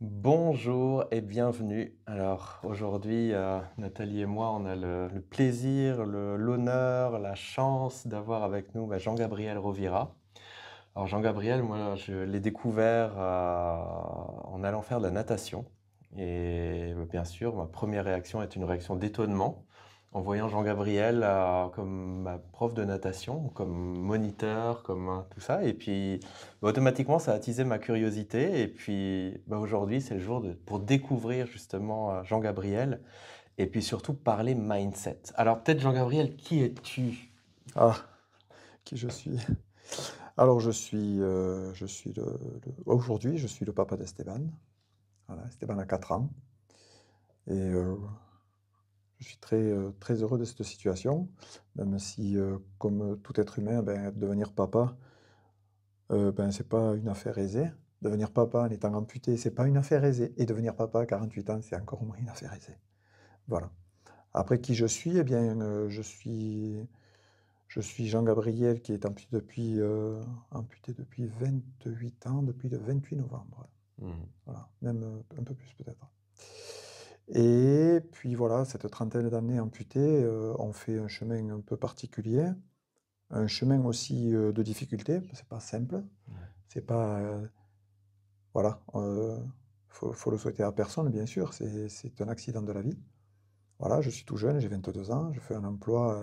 Bonjour et bienvenue. Alors aujourd'hui, Nathalie et moi, on a le plaisir, l'honneur, la chance d'avoir avec nous Jean-Gabriel Rovira. Alors Jean-Gabriel, moi, je l'ai découvert en allant faire de la natation. Et bien sûr, ma première réaction est une réaction d'étonnement en voyant Jean-Gabriel comme ma prof de natation, comme moniteur, comme tout ça. Et puis automatiquement, ça a attisé ma curiosité. Et puis aujourd'hui, c'est le jour pour découvrir justement Jean-Gabriel et puis surtout parler mindset. Alors peut-être Jean-Gabriel, qui es-tu? Ah, qui je suis? Alors je suis aujourd'hui, je suis le papa d'Esteban. Voilà, Esteban a 4 ans et je suis très heureux de cette situation, même si, comme tout être humain, devenir papa, c'est pas une affaire aisée. Devenir papa en étant amputé, c'est pas une affaire aisée et devenir papa à 48 ans, c'est encore moins une affaire aisée. Voilà. Après qui je suis? Eh bien, je suis Jean Gabriel qui est amputé depuis 28 ans, depuis le 28 novembre. Hmm. Voilà, même un peu plus peut-être. Et puis voilà, cette trentaine d'années amputées, ont fait un chemin un peu particulier, un chemin aussi de difficulté. C'est pas simple, Ouais. c'est pas, voilà, faut le souhaiter à personne, bien sûr, c'est un accident de la vie. Voilà, je suis tout jeune, j'ai 22 ans, je fais un emploi,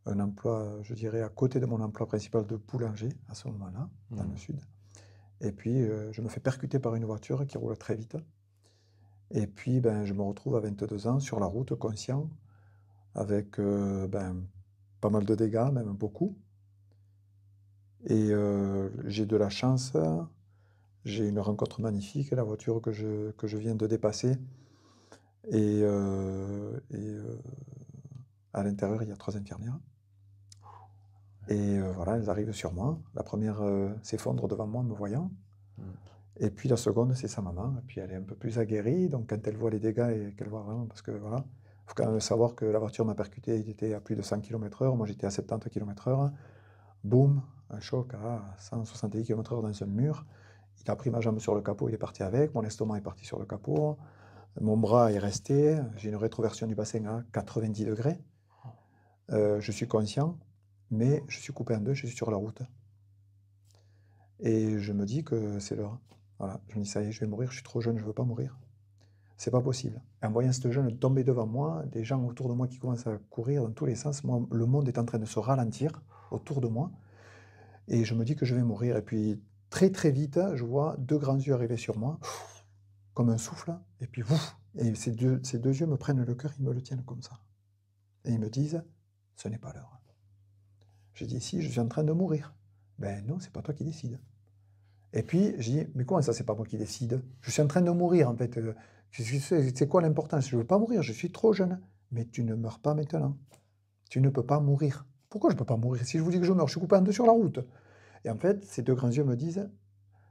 je dirais, à côté de mon emploi principal de boulanger, à ce moment-là, dans le Hmm. sud. Et puis, je me fais percuter par une voiture qui roule très vite. Et puis, je me retrouve à 22 ans sur la route, conscient, avec pas mal de dégâts, même beaucoup. Et j'ai de la chance, j'ai une rencontre magnifique, la voiture que je viens de dépasser. Et à l'intérieur, il y a 3 infirmières. Et voilà, elles arrivent sur moi. La première s'effondre devant moi, me voyant. Hmm. Et puis la seconde, c'est sa maman. Et puis elle est un peu plus aguerrie. Donc quand elle voit les dégâts et qu'elle voit vraiment, parce que voilà, il faut quand même savoir que la voiture m'a percuté, il était à plus de 100 km/h. Moi, j'étais à 70 km/h. Boum, un choc à 170 km/h dans un mur. Il a pris ma jambe sur le capot, il est parti avec. Mon estomac est parti sur le capot. Mon bras est resté. J'ai une rétroversion du bassin à 90 degrés. Je suis conscient, mais je suis coupé en deux, je suis sur la route. Et je me dis que c'est l'heure. Voilà, je me dis, ça y est, je vais mourir, je suis trop jeune, je ne veux pas mourir. C'est pas possible. Et en voyant cette jeune tomber devant moi, des gens autour de moi qui commencent à courir dans tous les sens, moi, le monde est en train de se ralentir autour de moi, et je me dis que je vais mourir. Et puis, très très vite, je vois deux grands yeux arriver sur moi, comme un souffle, et puis, ouf, et ces deux yeux me prennent le cœur, ils me le tiennent comme ça. Et ils me disent, ce n'est pas l'heure. Je dis, si, je suis en train de mourir. Ben non, c'est pas toi qui décides. Et puis, je dis, mais comment ça, c'est pas moi qui décide? Je suis en train de mourir, en fait. C'est quoi l'importance? Je ne veux pas mourir, je suis trop jeune. Mais tu ne meurs pas maintenant. Tu ne peux pas mourir. Pourquoi je ne peux pas mourir? Si je vous dis que je meurs, je suis coupé en deux sur la route. Et en fait, ces deux grands yeux me disent,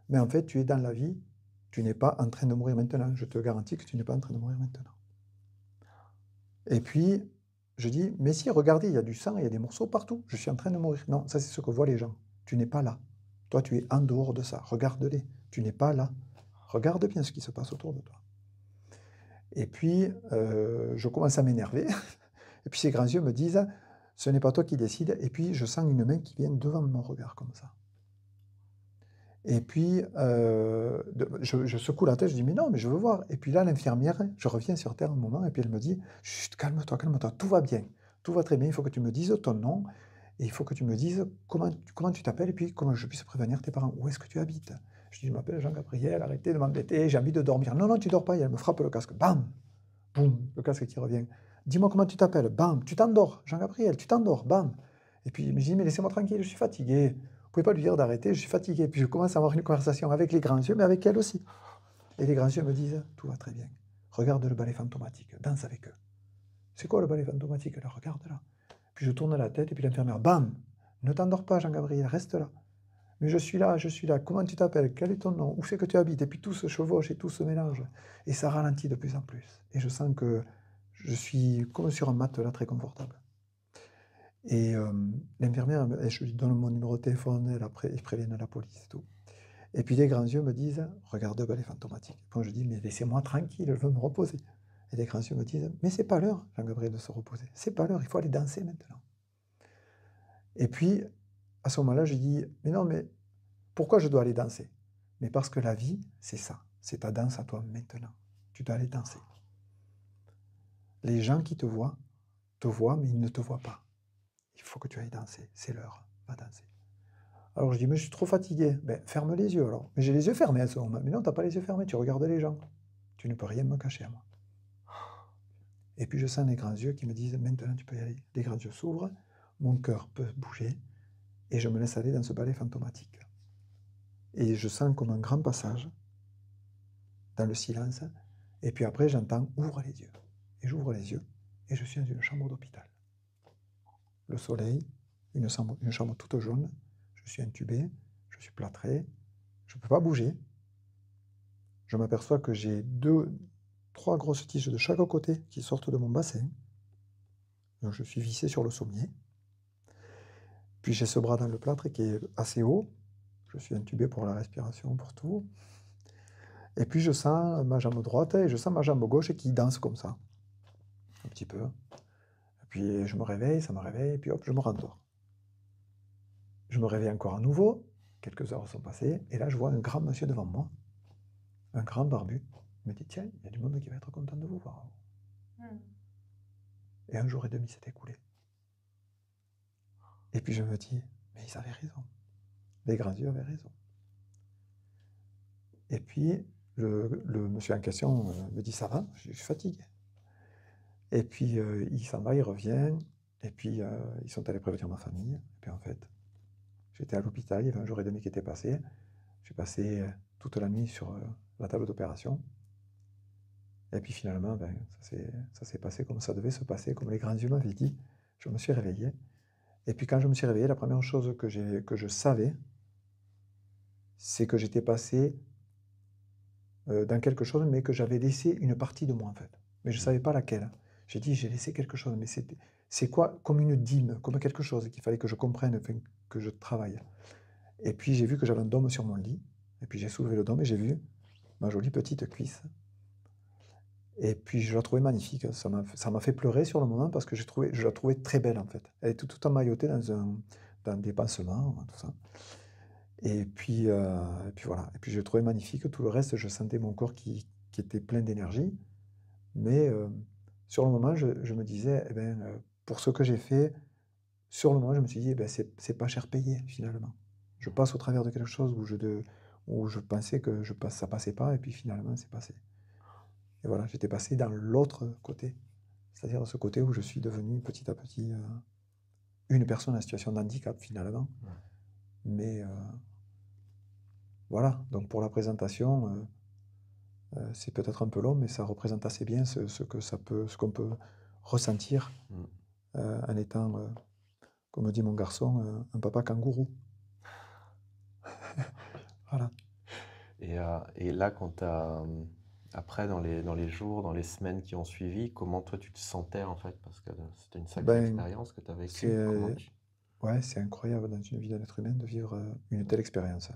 mais en fait, tu es dans la vie, tu n'es pas en train de mourir maintenant. Je te garantis que tu n'es pas en train de mourir maintenant. Et puis, je dis, mais si, regardez, il y a du sang, il y a des morceaux partout. Je suis en train de mourir. Non, ça, c'est ce que voient les gens. Tu n'es pas là. Toi, tu es en dehors de ça. Regarde-les. Tu n'es pas là. Regarde bien ce qui se passe autour de toi. Et puis, je commence à m'énerver. Et puis, ces grands yeux me disent, ce n'est pas toi qui décides. Et puis, je sens une main qui vient devant mon regard, comme ça. Et puis, je secoue la tête, je dis, mais non, mais je veux voir. Et puis là, l'infirmière, je reviens sur terre un moment, et puis elle me dit, chut, calme-toi, tout va bien. Tout va très bien, il faut que tu me dises ton nom, et il faut que tu me dises comment tu t'appelles, et puis comment je puisse prévenir tes parents. Où est-ce que tu habites? Je dis, je m'appelle Jean-Gabriel, arrêtez de m'embêter, j'ai envie de dormir. Non, non, tu dors pas, et elle me frappe le casque. Bam! Boum, le casque qui revient. Dis-moi comment tu t'appelles. Bam, tu t'endors. Jean-Gabriel, tu t'endors. Bam. Et puis, je dis, mais laissez-moi tranquille, je suis fatigué. Vous pouvez pas lui dire d'arrêter, je suis fatigué. Puis je commence à avoir une conversation avec les grands yeux, mais avec elle aussi. Et les grands yeux me disent, tout va très bien. Regarde le ballet fantomatique, danse avec eux. C'est quoi le ballet fantomatique là? Regarde là. Puis je tourne la tête, et puis l'infirmière, bam! Ne t'endors pas, Jean-Gabriel, reste là. Mais je suis là, je suis là. Comment tu t'appelles? Quel est ton nom? Où c'est que tu habites? Et puis tout se chevauche et tout se mélange. Et ça ralentit de plus en plus. Et je sens que je suis comme sur un matelas très confortable. Et l'infirmière, je lui donne mon numéro de téléphone, ils préviennent la police et tout. Et puis les grands yeux me disent, regarde le balai fantomatique. Puis je dis, mais laissez-moi tranquille, je veux me reposer. Et les grands yeux me disent, mais c'est pas l'heure, Jean-Gabriel, de se reposer. C'est pas l'heure, il faut aller danser maintenant. Et puis, à ce moment-là, je dis, mais non, mais pourquoi je dois aller danser? Mais parce que la vie, c'est ça. C'est ta danse à toi maintenant. Tu dois aller danser. Les gens qui te voient, mais ils ne te voient pas. Il faut que tu ailles danser. C'est l'heure. Va danser. Alors je dis, mais je suis trop fatigué. Ben, ferme les yeux alors. Mais j'ai les yeux fermés à ce moment. Mais non, tu n'as pas les yeux fermés, tu regardes les gens. Tu ne peux rien me cacher à moi. Et puis je sens les grands yeux qui me disent, maintenant tu peux y aller. Les grands yeux s'ouvrent, mon cœur peut bouger, et je me laisse aller dans ce balai fantomatique. Et je sens comme un grand passage, dans le silence, et puis après j'entends, ouvre les yeux. Et j'ouvre les yeux, et je suis dans une chambre d'hôpital. Le soleil, une chambre toute jaune, je suis intubé, je suis plâtré, je ne peux pas bouger. Je m'aperçois que j'ai 3 grosses tiges de chaque côté qui sortent de mon bassin. Donc je suis vissé sur le sommier. Puis j'ai ce bras dans le plâtre qui est assez haut. Je suis intubé pour la respiration, pour tout. Et puis je sens ma jambe droite et je sens ma jambe gauche qui danse comme ça. Un petit peu. Et puis je me réveille, ça me réveille, et puis hop, je me rendors. Je me réveille encore à nouveau. Quelques heures sont passées. Et là, je vois un grand monsieur devant moi. Un grand barbu. Il me dit, tiens, il y a du monde qui va être content de vous voir. Et 1 jour et demi s'est écoulé. Et puis je me dis, mais ils avaient raison. Les grands yeux avaient raison. Et puis le monsieur en question me dit, ça va, je suis fatigué. Et puis il s'en va, il revient. Et puis ils sont allés prévenir ma famille. Et puis en fait, j'étais à l'hôpital, il y avait 1 jour et demi qui était passé. J'ai passé toute la nuit sur la table d'opération. Et puis finalement, ben, ça s'est passé comme ça devait se passer, comme les grands yeux m'avaient dit. Je me suis réveillé. Et puis quand je me suis réveillé, la première chose que je savais, c'est que j'étais passé dans quelque chose, mais que j'avais laissé une partie de moi, en fait. Mais je ne savais pas laquelle. J'ai dit, j'ai laissé quelque chose, mais c'est quoi? Comme une dîme, comme quelque chose qu'il fallait que je comprenne, enfin, que je travaille. Et puis j'ai vu que j'avais un dôme sur mon lit. Et puis j'ai soulevé le dôme et j'ai vu ma jolie petite cuisse. Et puis je la trouvais magnifique. Ça m'a fait pleurer sur le moment parce que je la trouvais très belle, en fait. Elle était tout emmaillotée dans des pansements, tout ça. Et puis voilà. Et puis je le trouvais magnifique. Tout le reste, je sentais mon corps qui était plein d'énergie. Mais sur le moment, je me disais, eh ben, pour ce que j'ai fait, sur le moment, je me suis dit, eh ben, c'est pas cher payé, finalement. Je passe au travers de quelque chose où je pensais que ça passait pas, et puis finalement, c'est passé. Et voilà, j'étais passé dans l'autre côté. C'est-à-dire ce côté où je suis devenu petit à petit une personne en situation de handicap, finalement. Mais voilà, donc pour la présentation, c'est peut-être un peu long, mais ça représente assez bien ce qu'on peut ressentir en étant, comme dit mon garçon, un papa kangourou. Voilà. Et là, après, dans les jours, dans les semaines qui ont suivi, comment toi tu te sentais en fait? Parce que c'était une sacrée Ben, expérience que tu as vécue. ouais, c'est incroyable dans une vie d'un être humain de vivre une telle expérience.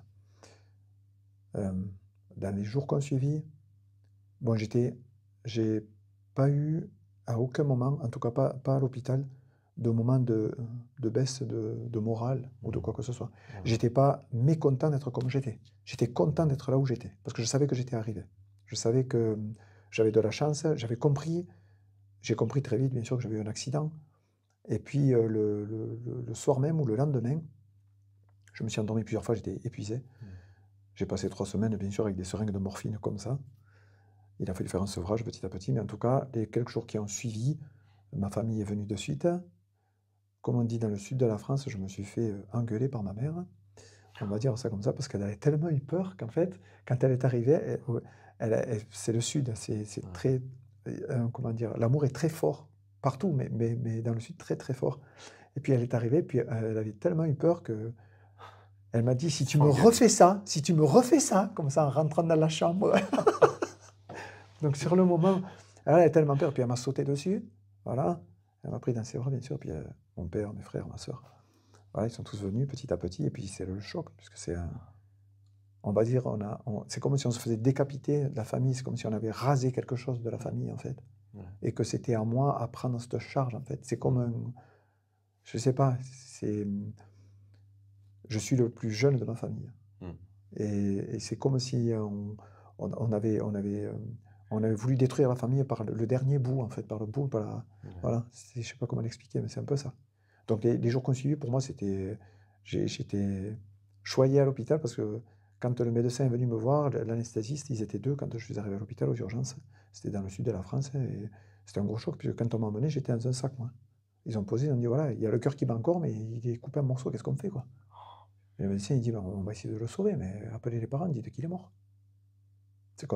Dans les jours qu'on suivi, bon, j'ai pas eu à aucun moment, en tout cas pas à l'hôpital, de moment de baisse de morale ou de quoi que ce soit. J'étais pas mécontent d'être comme j'étais. J'étais content d'être là où j'étais, parce que je savais que j'étais arrivé. Je savais que j'avais de la chance, j'ai compris très vite, bien sûr, que j'avais eu un accident. Et puis le soir même ou le lendemain, je me suis endormi plusieurs fois, j'étais épuisé. J'ai passé 3 semaines, bien sûr, avec des seringues de morphine comme ça. Il a fallu faire un sevrage petit à petit, mais en tout cas, les quelques jours qui ont suivi, ma famille est venue de suite. Comme on dit dans le sud de la France, je me suis fait engueuler par ma mère. On va dire ça comme ça, parce qu'elle avait tellement eu peur qu'en fait, quand elle est arrivée, c'est le sud, c'est très, comment dire, l'amour est très fort partout, mais dans le sud, très très fort. Et puis elle est arrivée, puis elle avait tellement eu peur que elle m'a dit, si tu me refais ça, comme ça en rentrant dans la chambre. Donc sur le moment, elle avait tellement peur, puis elle m'a sauté dessus, voilà. Elle m'a pris dans ses bras, bien sûr, puis mon père, mes frères, ma soeur. Voilà, ils sont tous venus petit à petit, et puis c'est le choc, puisque c'est on va dire, c'est comme si on se faisait décapiter de la famille, c'est comme si on avait rasé quelque chose de la famille, en fait. Ouais. Et que c'était à moi à prendre cette charge, en fait. C'est comme Mmh. un, je sais pas, je suis le plus jeune de ma famille. Mmh. Et c'est comme si on avait voulu détruire la famille par le dernier bout, en fait, par le bout, Ouais. voilà, je sais pas comment l'expliquer, mais c'est un peu ça. Donc les jours qu'on suivi, pour moi, j'étais choyé à l'hôpital parce que quand le médecin est venu me voir, l'anesthésiste, ils étaient deux quand je suis arrivé à l'hôpital aux urgences. C'était dans le sud de la France et c'était un gros choc puisque quand on m'a emmené, j'étais dans un sac, moi. Ils ont posé, ils ont dit voilà, il y a le cœur qui bat encore, mais il est coupé en morceaux, qu'est-ce qu'on fait, quoi? Et le médecin, il dit ben, on va essayer de le sauver, mais appelez les parents, dites qu'il est mort.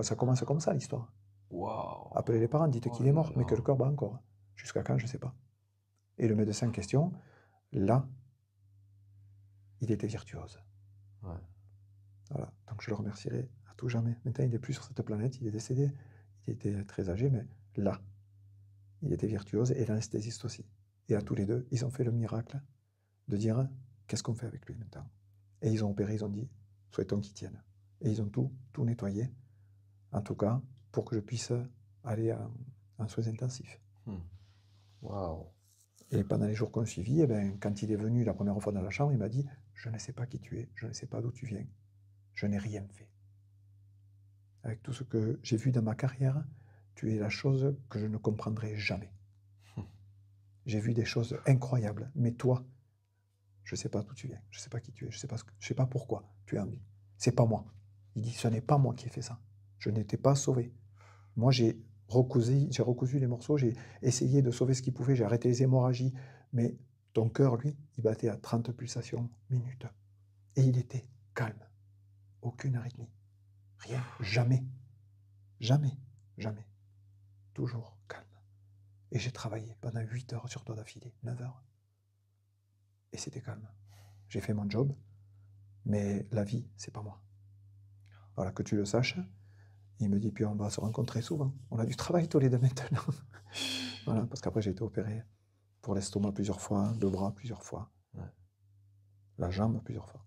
Ça commence comme ça, l'histoire. Waouh! Appelez les parents, dites Oh qu'il est là mort, mais que le là! cœur bat encore. Jusqu'à quand, je ne sais pas. Et le médecin en question, là, il était virtuose. Ouais. Voilà. Donc je le remercierai à tout jamais. Maintenant, il n'est plus sur cette planète, il est décédé. Il était très âgé, mais là, il était virtuose et l'anesthésiste aussi. Et à Mmh. tous les deux, ils ont fait le miracle de dire qu'est-ce qu'on fait avec lui maintenant. Et ils ont opéré, ils ont dit souhaitons qu'il tienne. Et ils ont tout nettoyé, en tout cas, pour que je puisse aller en soins intensifs. Mmh. Waouh! Et pendant les jours qu'on suivit, eh ben, quand il est venu la première fois dans la chambre, il m'a dit je ne sais pas qui tu es, je ne sais pas d'où tu viens, je n'ai rien fait. Avec tout ce que j'ai vu dans ma carrière, tu es la chose que je ne comprendrai jamais. J'ai vu des choses incroyables, mais toi, je ne sais pas d'où tu viens, je ne sais pas qui tu es, je ne sais pas pourquoi tu es en vie. C'est pas moi. Il dit, ce n'est pas moi qui ai fait ça. Je n'étais pas sauvé. Moi, j'ai recousu les morceaux, j'ai essayé de sauver ce qu'il pouvait, j'ai arrêté les hémorragies, mais ton cœur, lui, il battait à 30 pulsations minutes. Et il était calme. Aucune arythmie. Rien. Jamais. Jamais. Jamais. Toujours calme. Et j'ai travaillé pendant 8 heures sur toi d'affilée, 9 heures. Et c'était calme. J'ai fait mon job, mais la vie, c'est pas moi. Voilà, que tu le saches. Il me dit, puis on va se rencontrer souvent. On a du travail tous les deux maintenant. Voilà, parce qu'après j'ai été opéré pour l'estomac plusieurs fois, le bras plusieurs fois, Ouais. la jambe plusieurs fois.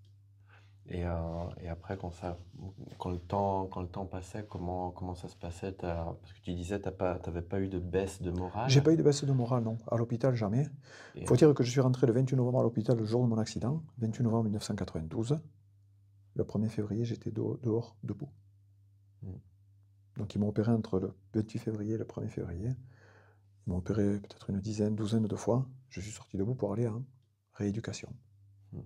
Et après, quand le temps passait, comment ça se passait? Parce que tu disais, t'avais pas eu de baisse de J'ai morale. pas eu de baisse de morale, non. À l'hôpital, jamais. Et, Faut dire que je suis rentré le 28 novembre à l'hôpital, le jour de mon accident, 28 novembre 1992. Le 1er février, j'étais dehors, debout. mm, Donc ils m'ont opéré entre le 28 février et le 1er février. Ils m'ont opéré peut-être une douzaine de fois. Je suis sorti debout pour aller en rééducation. mm,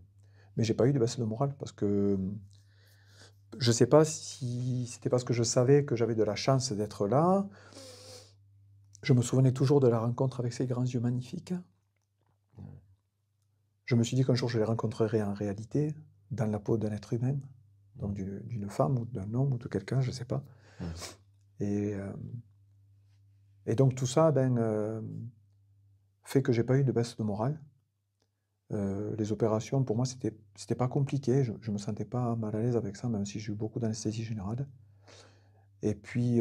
Mais j'ai pas eu de baisse de morale parce que je sais pas si c'était parce que je savais que j'avais de la chance d'être là. Je me souvenais toujours de la rencontre avec ces grands yeux magnifiques. ouais, Je me suis dit qu'un jour je les rencontrerais en réalité, dans la peau d'un être humain, donc mm, d'une femme ou d'un homme ou de quelqu'un, je ne sais pas. mm, Et, euh, et donc tout ça fait que j'ai pas eu de baisse de morale. Les opérations, pour moi, c'était pas compliqué. Je me sentais pas mal à l'aise avec ça, même si j'ai eu beaucoup d'anesthésie générale. Et puis,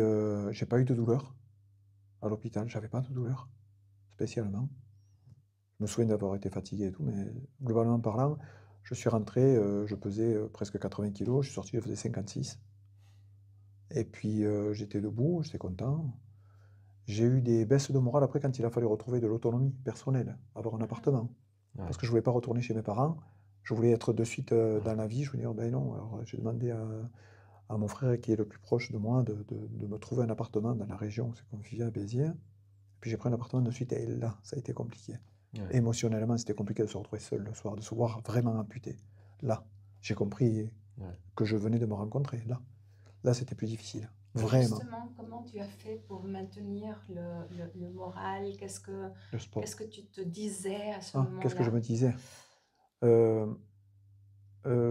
j'ai pas eu de douleur à l'hôpital. J'avais pas de douleur, spécialement. Je me souviens d'avoir été fatigué et tout, mais globalement parlant, je suis rentré, je pesais presque 80 kilos, je suis sorti, je faisais 56. Et puis, j'étais debout, j'étais content. J'ai eu des baisses de morale après quand il a fallu retrouver de l'autonomie personnelle, avoir un appartement. ouais, Parce que je ne voulais pas retourner chez mes parents. Je voulais être de suite mm, dans la vie. Je voulais dire, ben non. Alors j'ai demandé à mon frère qui est le plus proche de moi de me trouver un appartement dans la région. C'est qu'on vivait à Béziers. Et puis j'ai pris un appartement de suite et là, ça a été compliqué. ouais, Émotionnellement, c'était compliqué de se retrouver seul le soir, de se voir vraiment amputé. Là, j'ai compris ouais. que je venais de me rencontrer. Là, c'était plus difficile. Et Vraiment. justement, comment tu as fait pour maintenir le moral? Le sport. Qu'est-ce que tu te disais à ce Ah, qu'est-ce que je moment-là? me disais? Euh,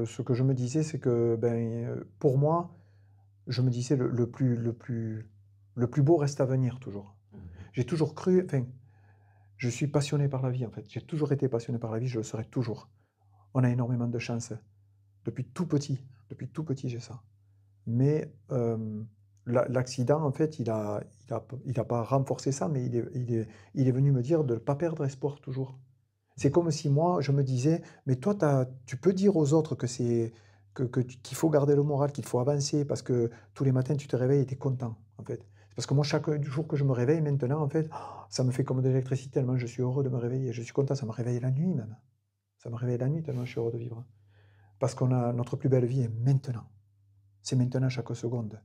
Ce que je me disais, c'est que pour moi, je me disais le plus beau reste à venir toujours. Mhm. J'ai toujours cru, enfin, je suis passionné par la vie en fait. J'ai toujours été passionné par la vie, je le serai toujours. On a énormément de chance. Depuis tout petit, j'ai ça. Mais l'accident, en fait, il a pas renforcé ça, mais il est venu me dire de ne pas perdre espoir toujours. C'est comme si moi, je me disais, mais toi, tu peux dire aux autres que qu'il faut garder le moral, qu'il faut avancer, parce que tous les matins, tu te réveilles et tu es content, en fait. C'est parce que moi, chaque jour que je me réveille maintenant, en fait, ça me fait comme de l'électricité, tellement je suis heureux de me réveiller. Je suis content, ça me réveille la nuit même. Ça me réveille la nuit tellement je suis heureux de vivre. Parce qu'on a notre plus belle vie est maintenant. C'est maintenant chaque seconde.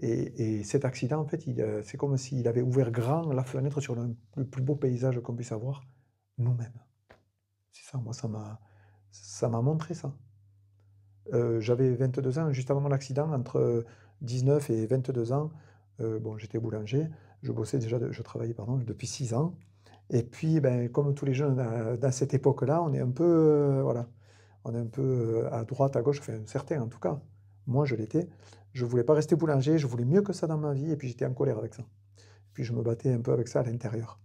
Et cet accident, en fait, c'est comme s'il avait ouvert grand la fenêtre sur le plus beau paysage qu'on puisse avoir, nous-mêmes. C'est ça, moi, ça m'a montré ça. J'avais 22 ans, juste avant mon accident, entre 19 et 22 ans, bon, j'étais boulanger, je bossais déjà, je travaillais, pardon, depuis 6 ans. Et puis, ben, comme tous les jeunes dans cette époque-là, on est un peu, voilà, on est un peu à droite, à gauche, enfin, certains en tout cas. Moi, je l'étais. Je voulais pas rester boulanger, je voulais mieux que ça dans ma vie, et puis j'étais en colère avec ça. Puis je me battais un peu avec ça à l'intérieur.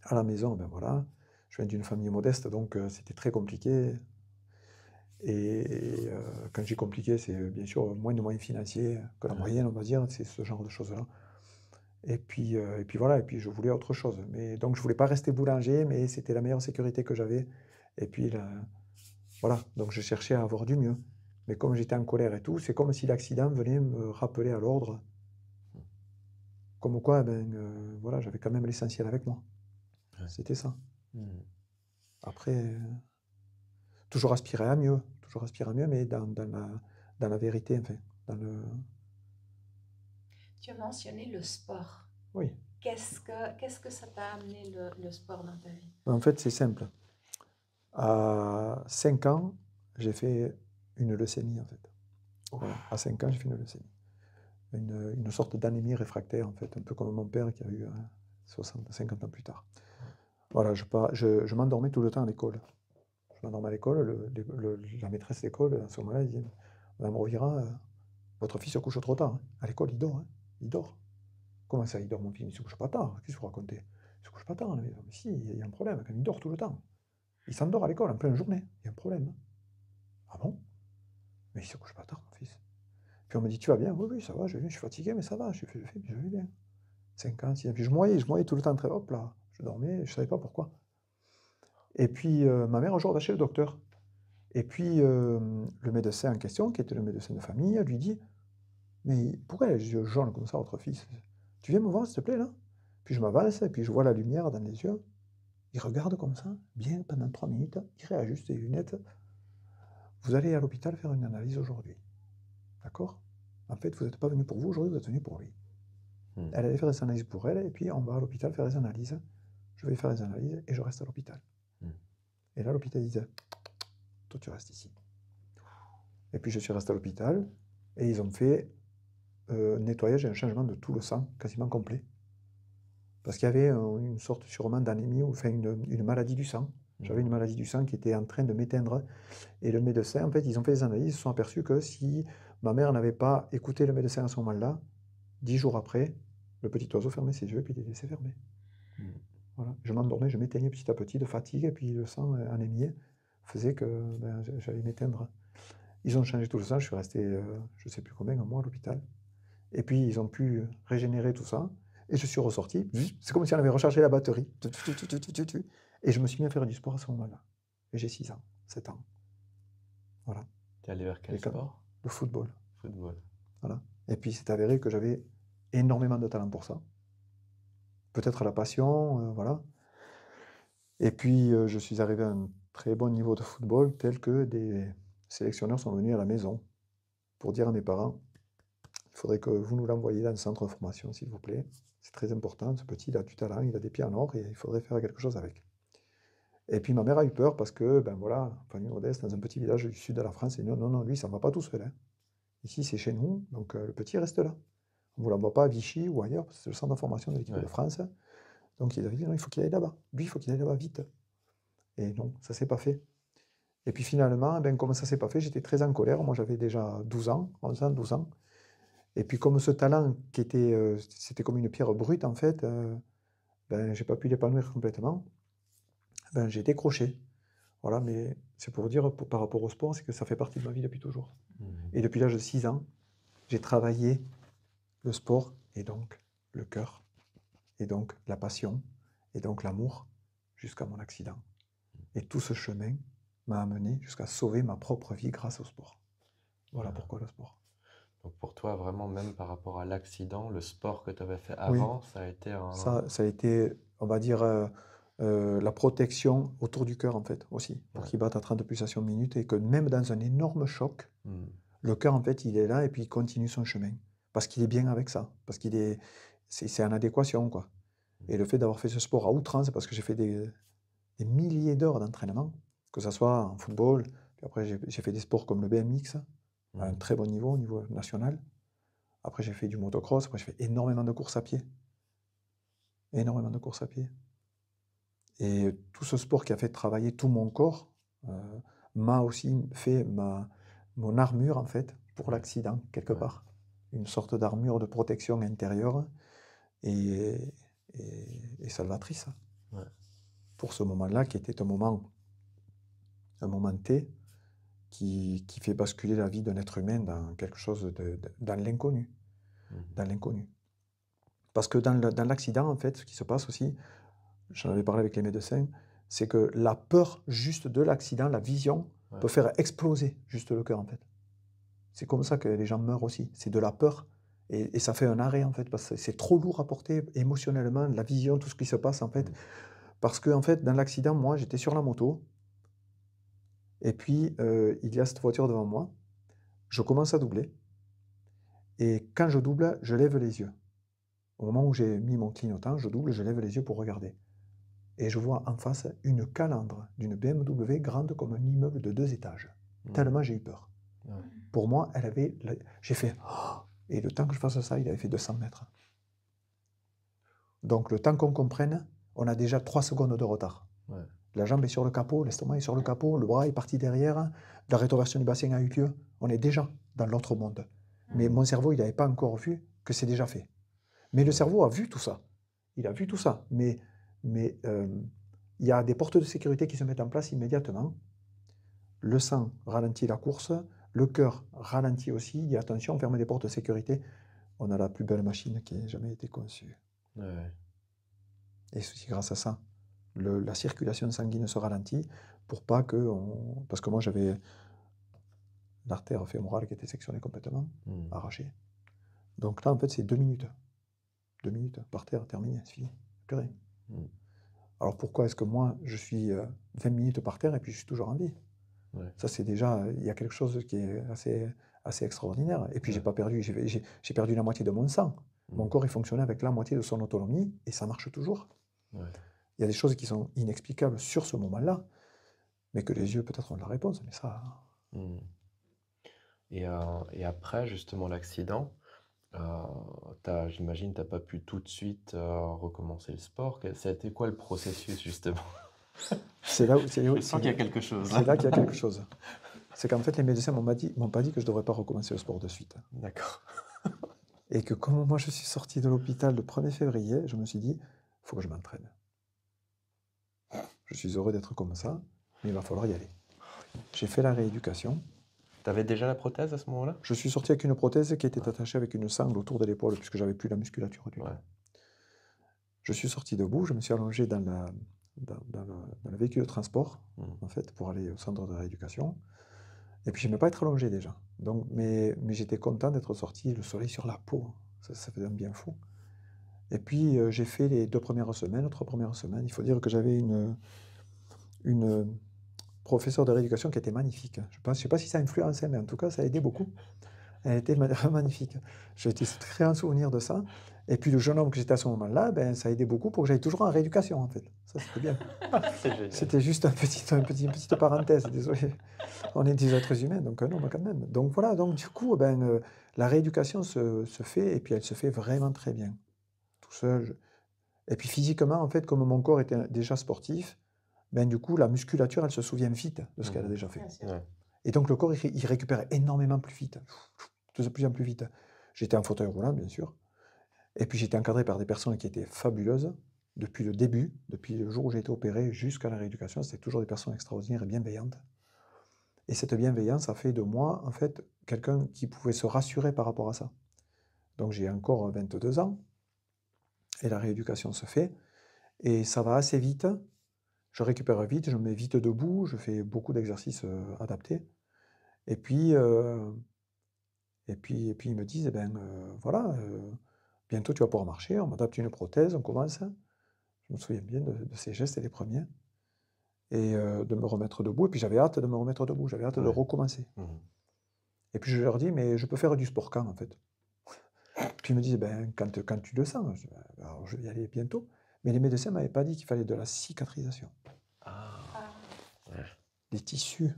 À la maison, ben voilà, je viens d'une famille modeste, donc c'était très compliqué. Et quand j'ai compliqué, c'est bien sûr moins de moyens financiers que la moyenne, on va dire, c'est ce genre de choses-là. Et puis voilà, et puis je voulais autre chose. Mais donc je voulais pas rester boulanger, mais c'était la meilleure sécurité que j'avais. Et puis voilà, donc je cherchais à avoir du mieux. Mais comme j'étais en colère et tout, c'est comme si l'accident venait me rappeler à l'ordre. Comme quoi, ben voilà, j'avais quand même l'essentiel avec moi. Ouais. C'était ça. Mhm. Après, toujours aspirer à mieux, mais dans la vérité, enfin, dans le... Tu as mentionné le sport. Oui. Qu'est-ce que ça t'a amené le sport dans ta vie? En fait, c'est simple. À 5 ans, j'ai fait une leucémie, en fait. Voilà. À 5 ans, j'ai fait une leucémie. Une sorte d'anémie réfractaire, en fait, un peu comme mon père qui a eu 50 ans plus tard. Voilà, je m'endormais tout le temps à l'école. Je m'endormais à l'école, la maîtresse d'école, à ce moment-là, elle dit, Madame Rovira, votre fils se couche trop tard. Hein. À l'école, il dort. Hein. Il dort. Comment ça, il dort, mon fils? Il ne se couche pas tard. Qu'est-ce que vous racontez? Il ne se couche pas tard. Mais si, il y a un problème. Quand il dort tout le temps. Il s'endort à l'école en pleine journée. Il y a un problème. Ah bon? Mais il ne se couche pas tard, mon fils. Puis on me dit, tu vas bien? Oui, oui, ça va, je vais bien, je suis fatigué, mais ça va, je vais bien. 5 ans, 6 ans. Puis je moyais tout le temps, très hop là. Je dormais, je ne savais pas pourquoi. Et puis ma mère, un jour, va chez le docteur. Et puis le médecin en question, qui était le médecin de famille, lui dit, mais pourquoi il a les yeux jaunes comme ça, votre fils? Tu viens me voir, s'il te plaît, là? Puis je m'avance, et puis je vois la lumière dans les yeux. Il regarde comme ça, bien, pendant 3 minutes. Il réajuste les lunettes. Vous allez à l'hôpital faire une analyse aujourd'hui. D'accord? En fait, vous n'êtes pas venu pour vous aujourd'hui, vous êtes venu pour lui. Elle allait faire des analyses pour elle, et puis on va à l'hôpital faire des analyses. Je vais faire des analyses, et je reste à l'hôpital. Et là, l'hôpital disait, toi, tu restes ici. Et puis je suis resté à l'hôpital, et ils ont fait nettoyage et un changement de tout le sang, quasiment complet. Parce qu'il y avait une sorte sûrement d'anémie, ou enfin une maladie du sang. J'avais une maladie du sang qui était en train de m'éteindre. Et le médecin, en fait, ils ont fait des analyses, ils se sont aperçus que si ma mère n'avait pas écouté le médecin à ce moment-là, 10 jours après, le petit oiseau fermait ses yeux et puis il les laissait fermer. Voilà. Je m'endormais, je m'éteignais petit à petit de fatigue, et puis le sang anémié faisait que j'allais m'éteindre. Ils ont changé tout le sang, je suis resté, je ne sais plus combien, un mois à l'hôpital. Et puis ils ont pu régénérer tout ça, et je suis ressorti. C'est comme si on avait rechargé la batterie. Et je me suis mis à faire du sport à ce moment-là. Et j'ai 6 ans, 7 ans. Voilà. Tu es allé vers quel sport? Le football. Football. Voilà. Et puis c'est avéré que j'avais énormément de talent pour ça. Peut-être la passion, voilà. Et puis je suis arrivé à un très bon niveau de football, tel que des sélectionneurs sont venus à la maison pour dire à mes parents, il faudrait que vous nous l'envoyiez dans le centre de formation, s'il vous plaît. C'est très important, ce petit, il a du talent, il a des pieds en or, et il faudrait faire quelque chose avec. Et puis ma mère a eu peur parce que, ben voilà, famille modeste, dans un petit village du sud de la France, et non, non, non, lui, ça ne va pas tout seul. Hein. Ici, c'est chez nous, donc le petit reste là. On ne vous l'envoie pas à Vichy ou ailleurs, parce que c'est le centre de formation de l'équipe de France. Donc il a dit, non, il faut qu'il aille là-bas. Lui, il faut qu'il aille là-bas vite. Et non, ça ne s'est pas fait. Et puis finalement, ben, comme ça ne s'est pas fait, j'étais très en colère. Moi, j'avais déjà 12 ans, 11 ans, 12 ans. Et puis comme ce talent, qui était, c'était comme une pierre brute, en fait, ben, je n'ai pas pu l'épanouir complètement. Ben, j'ai décroché. Voilà, mais c'est pour dire, par rapport au sport, c'est que ça fait partie de ma vie depuis toujours. Et depuis l'âge de 6 ans, j'ai travaillé le sport, et donc le cœur, et donc la passion, et donc l'amour, jusqu'à mon accident. Et tout ce chemin, m'a amené jusqu'à sauver ma propre vie grâce au sport. Voilà Voilà. pourquoi le sport. Donc pour toi, vraiment, même par rapport à l'accident, le sport que tu avais fait Oui, avant, ça a été ça a été, on va dire, la protection autour du cœur, en fait, aussi, pour Ouais. qu'il batte à 30 pulsations minutes et que même dans un énorme choc, Hmm. le cœur, en fait, il est là et puis il continue son chemin. Parce qu'il est bien avec ça, parce qu'il est, c'est en adéquation, quoi. Et le fait d'avoir fait ce sport à outrance, parce que j'ai fait des milliers d'heures d'entraînement, que ce soit en football, puis après j'ai fait des sports comme le BMX, à un Hmm. très bon niveau, au niveau national. Après j'ai fait du motocross, après j'ai fait énormément de courses à pied. Énormément de courses à pied. Et tout ce sport qui a fait travailler tout mon corps m'a aussi fait mon armure, en fait, pour Ouais. l'accident, quelque Ouais. part. Une sorte d'armure de protection intérieure et, et salvatrice. Ouais. Pour ce moment-là, qui était un moment T, qui fait basculer la vie d'un être humain dans quelque chose dans l'inconnu. Mhm. Dans l'inconnu. Parce que dans l'accident, en fait, ce qui se passe aussi, j'en avais parlé avec les médecins, c'est que la peur juste de l'accident, la vision, Ouais. peut faire exploser juste le cœur, en fait. C'est comme ça que les gens meurent aussi. C'est de la peur. Et ça fait un arrêt, en fait, parce que c'est trop lourd à porter émotionnellement, la vision, tout ce qui se passe, en fait. Mhm. Parce que, en fait, dans l'accident, moi, j'étais sur la moto, et puis il y a cette voiture devant moi, je commence à doubler, et quand je double, je lève les yeux. Au moment où j'ai mis mon clignotant, je double, je lève les yeux pour regarder. Et je vois en face une calandre d'une BMW grande comme un immeuble de 2 étages. Mhm. Tellement j'ai eu peur. Ouais. Pour moi, elle avait... J'ai fait... Oh, et le temps que je fasse ça, il avait fait 200 mètres. Donc le temps qu'on comprenne, on a déjà 3 secondes de retard. Ouais. La jambe est sur le capot, l'estomac est sur le capot, le bras est parti derrière, la rétroversion du bassin a eu lieu. On est déjà dans l'autre monde. Mais mon cerveau, il n'avait pas encore vu que c'est déjà fait. Mais le Ouais. cerveau a vu tout ça. Il a vu tout ça. Mais il y a des portes de sécurité qui se mettent en place immédiatement. Le sang ralentit la course, le cœur ralentit aussi. Il dit attention, on ferme les portes de sécurité. On a la plus belle machine qui ait jamais été conçue. Ouais. Et c'est grâce à ça. La circulation sanguine se ralentit pour pas que... Parce que moi, j'avais l'artère fémorale qui était sectionnée complètement, Mhm. arrachée. Donc là, en fait, c'est 2 minutes. 2 minutes par terre, terminé, c'est fini. Plus rien. Mhm. Alors pourquoi est-ce que moi, je suis 20 minutes par terre et puis je suis toujours en vie? Ouais. Ça, c'est déjà, il y a quelque chose qui est assez extraordinaire. Et puis, Ouais. j'ai perdu la moitié de mon sang. Mon Mhm. corps, il fonctionnait avec la moitié de son autonomie et ça marche toujours. Ouais. Il y a des choses qui sont inexplicables sur ce moment-là, mais que les yeux, peut-être, ont la réponse. Mais ça, Mhm. Et après, justement, l'accident, j'imagine, tu n'as pas pu tout de suite recommencer le sport. Ça a été quoi le processus, justement? c'est là où, Je sens qu'il y a quelque chose. c'est là qu'il y a quelque chose. C'est qu'en fait, les médecins m'ont pas dit que je ne devrais pas recommencer le sport de suite. D'accord. Et que comme moi, je suis sorti de l'hôpital le 1er février, je me suis dit, il faut que je m'entraîne. Je suis heureux d'être comme ça, mais il va falloir y aller. J'ai fait la rééducation. Tu avais déjà la prothèse à ce moment-là? Je suis sorti avec une prothèse qui était attachée avec une sangle autour de l'épaule, puisque j'avais plus la musculature du tout. Ouais. Je suis sorti debout, je me suis allongé dans le véhicule de transport, Mhm. en fait, pour aller au centre de rééducation. Et puis, je n'aimais pas être allongé déjà. Donc, mais j'étais content d'être sorti, le soleil sur la peau. Ça faisait un bien fou. Et puis, j'ai fait les 3 premières semaines. Il faut dire que j'avais une professeure de rééducation qui était magnifique. Je ne sais pas si ça a influencé, mais en tout cas, ça a aidé beaucoup. Elle était magnifique. J'ai été très en souvenir de ça. Et puis le jeune homme que j'étais à ce moment-là, ben, ça a aidé beaucoup pour que j'aille toujours en rééducation, en fait. Ça, c'était bien. C'est génial. C'était juste une petite parenthèse, désolé. On est des êtres humains, donc non, mais quand même. Donc voilà, donc du coup, ben, la rééducation se fait, et puis elle se fait vraiment très bien. Tout seul. Et puis physiquement, en fait, comme mon corps était déjà sportif, ben, du coup, la musculature, elle se souvient vite de ce qu'elle a déjà fait. Bien sûr. Ouais. Et donc le corps, il récupère énormément plus vite, de plus en plus vite. J'étais en fauteuil roulant, bien sûr. Et puis j'étais encadré par des personnes qui étaient fabuleuses depuis le début, depuis le jour où j'ai été opéré jusqu'à la rééducation. C'était toujours des personnes extraordinaires et bienveillantes. Et cette bienveillance a fait de moi, en fait, quelqu'un qui pouvait se rassurer par rapport à ça. Donc j'ai encore 22 ans, et la rééducation se fait, et ça va assez vite. Je récupère vite, je me mets vite debout, je fais beaucoup d'exercices adaptés. Et puis, et puis ils me disent, eh ben, voilà, bientôt tu vas pouvoir marcher, on m'adapte une prothèse, on commence. Je me souviens bien de ces gestes, les premiers, et de me remettre debout. Et puis j'avais hâte de me remettre debout, j'avais hâte de Ouais. recommencer. Mhm. Et puis je leur dis, mais je peux faire du sport quand, en fait? Puis ils me disent, ben, quand tu le sens. Je dis, ben, alors je vais y aller bientôt. Mais les médecins ne m'avaient pas dit qu'il fallait de la cicatrisation. Ah, Ah, ouais. Les tissus,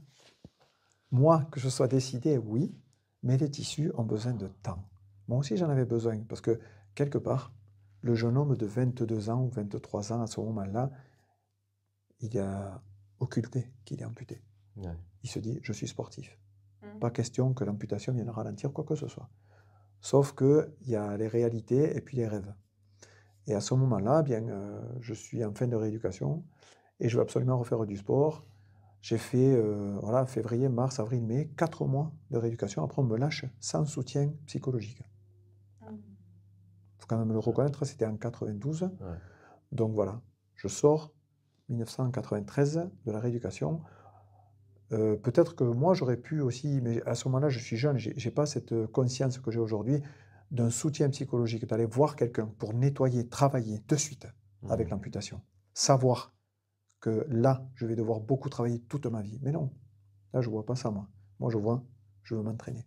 moi, que je sois décidé, oui, mais les tissus ont besoin de temps. Moi aussi, j'en avais besoin, parce que, quelque part, le jeune homme de 22 ans ou 23 ans, à ce moment-là, il a occulté qu'il est amputé. Ouais. Il se dit, je suis sportif. mm, Pas question que l'amputation vienne ralentir quoi que ce soit. Sauf qu'il y a les réalités et puis les rêves. Et à ce moment-là, bien, je suis en fin de rééducation et je veux absolument refaire du sport. J'ai fait, voilà, février, mars, avril, mai, 4 mois de rééducation. Après, on me lâche sans soutien psychologique. mm. Il faut quand même le reconnaître, c'était en 92. Ouais. Donc voilà, je sors 1993 de la rééducation. Peut-être que moi, j'aurais pu aussi, mais à ce moment-là, je suis jeune, j'ai pas cette conscience que j'ai aujourd'hui d'un soutien psychologique, d'aller voir quelqu'un pour nettoyer, travailler de suite avec Mhm. l'amputation. Savoir que là, je vais devoir beaucoup travailler toute ma vie. Mais non, là, je vois pas ça, moi. Moi, je vois, je veux m'entraîner.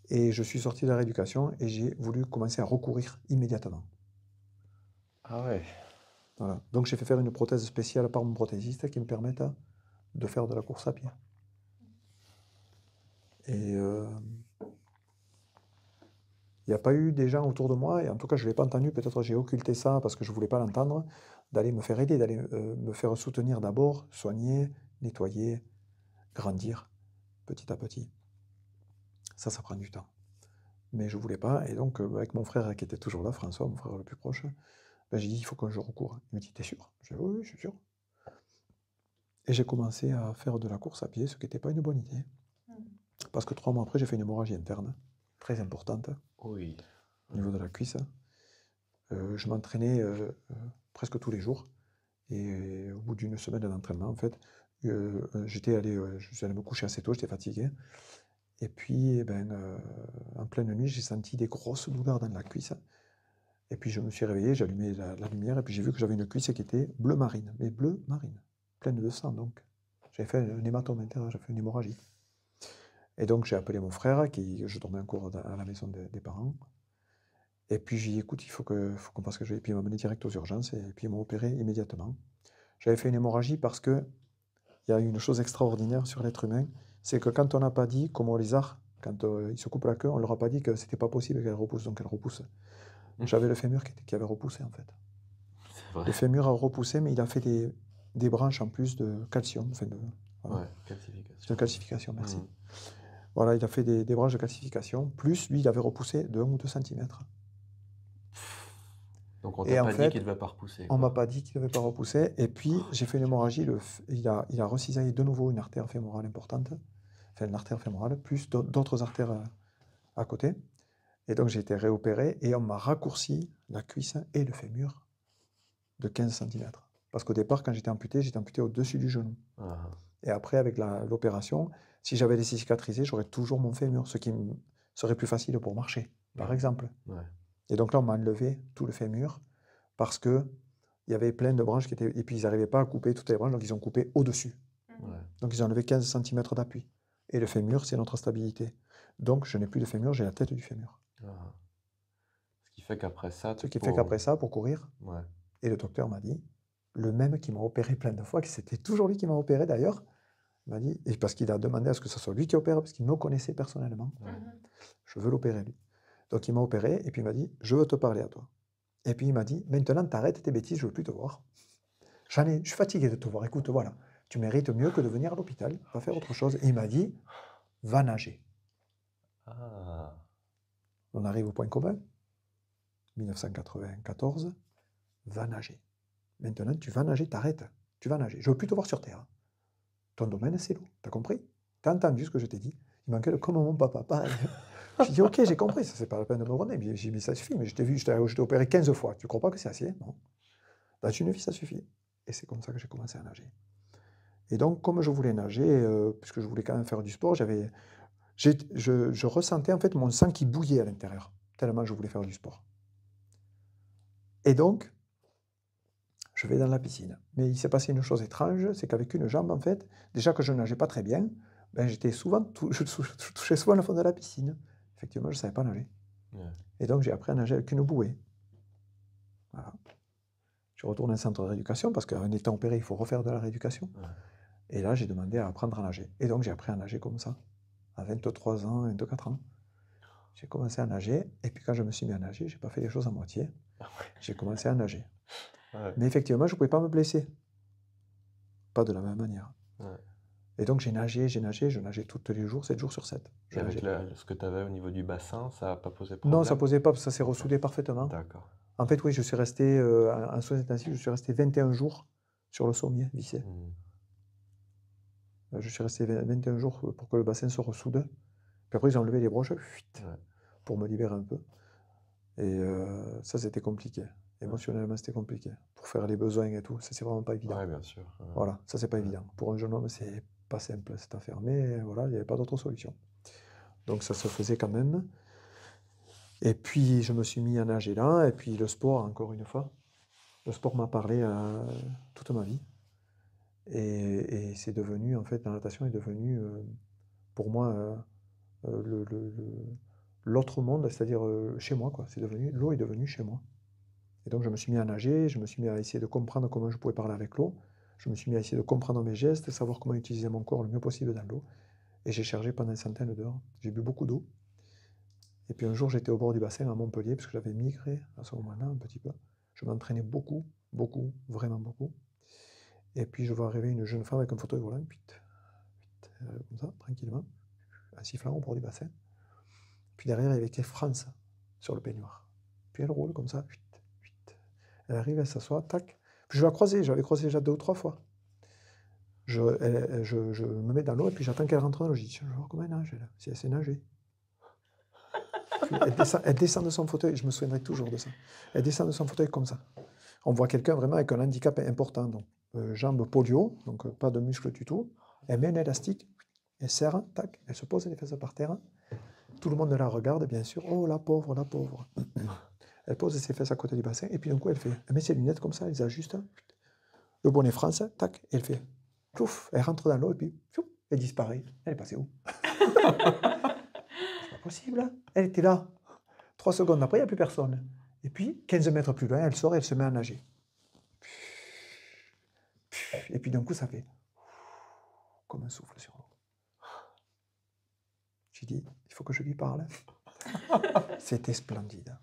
Et je suis sorti de la rééducation et j'ai voulu commencer à recourir immédiatement. Ah ouais. Voilà. Donc, j'ai fait faire une prothèse spéciale par mon prothésiste qui me permette de faire de la course à pied. Et il n'y a pas eu des gens autour de moi, et en tout cas je ne l'ai pas entendu, peut-être j'ai occulté ça parce que je ne voulais pas l'entendre, d'aller me faire aider, d'aller me faire soutenir d'abord, soigner, nettoyer, grandir, petit à petit. Ça prend du temps. Mais je ne voulais pas, et donc avec mon frère qui était toujours là, François, mon frère le plus proche, ben, j'ai dit il faut que je recours. Il me dit t'es sûr? J'ai dit oui, je suis sûr. Et j'ai commencé à faire de la course à pied, ce qui n'était pas une bonne idée, Mm. parce que 3 mois après j'ai fait une hémorragie interne, très importante, Oui. au niveau de la cuisse. Je m'entraînais presque tous les jours. Et au bout d'une semaine d'entraînement, en fait, je suis allé me coucher assez tôt, j'étais fatigué. Et puis, eh ben, en pleine nuit, j'ai senti des grosses douleurs dans la cuisse. Et puis, je me suis réveillé, j'ai allumé la lumière, et puis j'ai vu que j'avais une cuisse qui était bleu marine, mais bleu marine, pleine de sang, donc. J'avais fait un hématome interne, j'avais fait une hémorragie. Et donc, j'ai appelé mon frère, je dormais encore à la maison des parents. Et puis, j'ai dit, écoute, faut qu'on passe que je vais. Et puis, il m'a mené direct aux urgences, et puis, ils m'ont opéré immédiatement. J'avais fait une hémorragie parce que il y a une chose extraordinaire sur l'être humain, c'est que quand on n'a pas dit, comme au lézard, quand il se coupe la queue, on ne leur a pas dit que c'était pas possible qu'elle repousse, donc elle repousse. J'avais le fémur qui avait repoussé, en fait. C'est vrai. Le fémur a repoussé, mais il a fait des branches en plus de calcium, enfin voilà, Ouais, calcification. de calcification, merci. Mhm. Voilà, il a fait des branches de calcification, plus lui, il avait repoussé de 1 ou 2 cm. Donc on Et t'a en pas dit fait, qu'il devait pas repousser, on m'a quoi. pas dit qu'il ne devait pas repousser. Et puis, Oh, j'ai fait une hémorragie, il a recisaillé de nouveau une artère fémorale importante, enfin l'artère fémorale, plus d'autres artères à côté. Et donc j'ai été réopéré et on m'a raccourci la cuisse et le fémur de 15 cm. Parce qu'au départ, quand j'étais amputé au-dessus du genou. Ah, Et après, avec l'opération, si j'avais laissé cicatriser, j'aurais toujours mon fémur, ce qui serait plus facile pour marcher, par ouais. exemple. Ouais. Et donc là, on m'a enlevé tout le fémur parce que il y avait plein de branches qui étaient. Et puis ils n'arrivaient pas à couper toutes les branches, donc ils ont coupé au-dessus. Ouais. Donc ils ont enlevé 15 cm d'appui. Et le fémur, c'est notre stabilité. Donc je n'ai plus de fémur, j'ai la tête du fémur. Ah. Ce qui fait qu'après ça, Ce qui fait qu'après ça, pour courir, ouais. et le docteur m'a dit, le même qui m'a opéré plein de fois, que c'était toujours lui qui m'a opéré d'ailleurs, m'a dit, et parce qu'il a demandé à ce que ce soit lui qui opère, parce qu'il me connaissait personnellement, Ouais. je veux l'opérer lui. Donc il m'a opéré, et puis il m'a dit, je veux te parler à toi. Et puis il m'a dit, maintenant t'arrêtes tes bêtises, je veux plus te voir. Je suis fatigué de te voir, écoute, voilà, tu mérites mieux que de venir à l'hôpital, va faire autre chose. Et il m'a dit, va nager. Ah. On arrive au point commun, 1994, va nager. Maintenant, tu vas nager, t'arrêtes. Tu vas nager. Je ne veux plus te voir sur Terre. Ton domaine, c'est l'eau. T'as compris? T'as entendu ce que je t'ai dit? Il m'engueule comme mon papa, pareil. Je dis, ok, j'ai compris, ça c'est pas la peine de me redonner. Mais j'ai mis ça suffit, mais je t'ai vu, je t'ai opéré 15 fois. Tu crois pas que c'est assez? Non. Dans une vie, ça suffit. Et c'est comme ça que j'ai commencé à nager. Et donc, comme je voulais nager, puisque je voulais quand même faire du sport, je ressentais en fait mon sang qui bouillait à l'intérieur, tellement je voulais faire du sport. Et donc, je vais dans la piscine. Mais il s'est passé une chose étrange, c'est qu'avec une jambe, en fait, déjà que je ne nageais pas très bien, ben, je touchais souvent le fond de la piscine. Effectivement, je ne savais pas nager. Ouais. Et donc, j'ai appris à nager avec une bouée. Voilà. Je retourne au centre de rééducation, parce qu'en étant opéré, il faut refaire de la rééducation. Ouais. Et là, j'ai demandé à apprendre à nager. Et donc, j'ai appris à nager comme ça, à 23 ans, 24 ans. J'ai commencé à nager, et puis quand je me suis mis à nager, je n'ai pas fait les choses à moitié. J'ai commencé à nager. Ouais. Mais effectivement, je ne pouvais pas me blesser. Pas de la même manière. Ouais. Et donc, je nageais tous les jours, 7 jours sur 7. Et avec ce que tu avais au niveau du bassin, ça n'a pas posé problème? Non, ça ne posait pas, ça s'est ressoudé parfaitement. D'accord. En fait, oui, je suis resté, en soins intensifs, je suis resté 21 jours sur le sommier vissé. Je suis resté 21 jours pour que le bassin se ressoude. Puis après, ils ont enlevé les broches pour me libérer un peu. Et ça, c'était compliqué. Émotionnellement, c'était compliqué. Pour faire les besoins et tout, ça, c'est vraiment pas évident. Oui, bien sûr. Voilà, ça, c'est pas évident. Pour un jeune homme, c'est pas simple cette affaire. Mais voilà, il n'y avait pas d'autre solution. Donc, ça se faisait quand même. Et puis, je me suis mis à nager là. Et puis, le sport, encore une fois. Le sport m'a parlé toute ma vie. Et c'est devenu, en fait, la natation est devenue, pour moi, l'autre monde, c'est-à-dire chez moi, quoi. L'eau est devenue chez moi. Et donc, je me suis mis à nager, je me suis mis à essayer de comprendre comment je pouvais parler avec l'eau. Je me suis mis à essayer de comprendre mes gestes, savoir comment utiliser mon corps le mieux possible dans l'eau. Et j'ai chargé pendant une centaine d'heures. J'ai bu beaucoup d'eau. Et puis un jour, j'étais au bord du bassin à Montpellier, parce que j'avais migré à ce moment-là un petit peu. Je m'entraînais beaucoup, vraiment beaucoup. Et puis je vois arriver une jeune femme avec un fauteuil volant, comme ça, tranquillement, en sifflant au bord du bassin. Puis derrière, il y avait écrit France sur le peignoir. Puis elle roule comme ça, elle arrive, elle s'assoit, tac. Puis je la croisais, j'avais croisé déjà 2 ou 3 fois. Je me mets dans l'eau et puis j'attends qu'elle rentre dans l'eau. Je dis, tiens, je vais voir comment elle nage, si elle sait nager. Puis elle descend de son fauteuil, je me souviendrai toujours de ça. Elle descend de son fauteuil comme ça. On voit quelqu'un vraiment avec un handicap important, donc jambes polio, donc pas de muscles du tout. Elle met un élastique, elle serre, tac, elle se pose les fesses par terre. Tout le monde la regarde, bien sûr. Oh, la pauvre, la pauvre. Elle pose ses fesses à côté du bassin, et puis d'un coup, elle met ses lunettes comme ça, elle les ajuste. Le bonnet France, tac, et elle fait, plouf, elle rentre dans l'eau, et puis, piouf, elle disparaît. Elle est passée où? C'est pas possible, hein. Elle était là. 3 secondes après, il n'y a plus personne. Et puis, 15 mètres plus loin, elle sort et elle se met à nager. Et puis d'un coup, ça fait comme un souffle sur l'eau. J'ai dit, il faut que je lui parle. C'était splendide.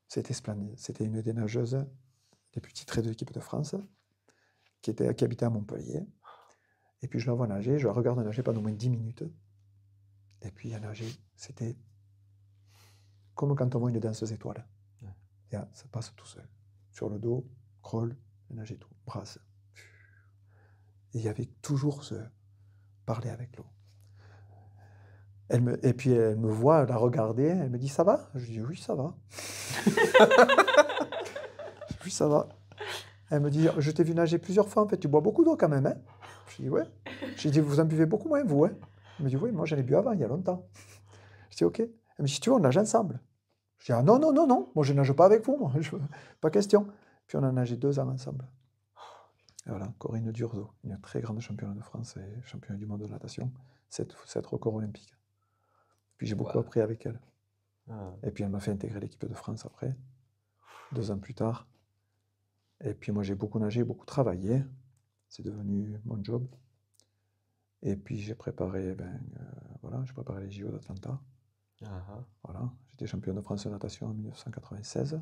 C'était splendide. C'était une des nageuses des plus titrées de l'équipe de France qui habitait à Montpellier. Et puis je la vois nager, je la regarde nager pendant au moins 10 minutes. Et puis à nager, c'était comme quand on voit une danseuse étoile. Et ça passe tout seul. Sur le dos, crawl, nager tout, brasse. Et il y avait toujours ce parler avec l'eau. Et puis elle me voit la regarder, elle me dit, ça va? Je dis, oui, ça va. Oui, ça va. Elle me dit, je t'ai vu nager plusieurs fois, en fait, tu bois beaucoup d'eau quand même, hein? Je dis, ouais. Je dis, vous en buvez beaucoup moins, vous, hein? Elle me dit, oui, moi j'en ai bu avant, il y a longtemps. Je dis, ok. Elle me dit, si tu veux, on nage ensemble. Je dis, ah non, non, non, non, moi je ne nage pas avec vous, moi. Pas question. Puis on a nagé 2 ans ensemble. Et voilà, Corinne Durzo, une très grande championne de France et championne du monde de natation, 7 records olympiques. Puis j'ai beaucoup appris avec elle. Et puis elle m'a fait intégrer l'équipe de France après, 2 ans plus tard. Et puis moi j'ai beaucoup nagé, beaucoup travaillé. C'est devenu mon job. Et puis j'ai préparé, j'ai préparé les JO d'Atlanta. Voilà, j'étais champion de France de natation en 1996.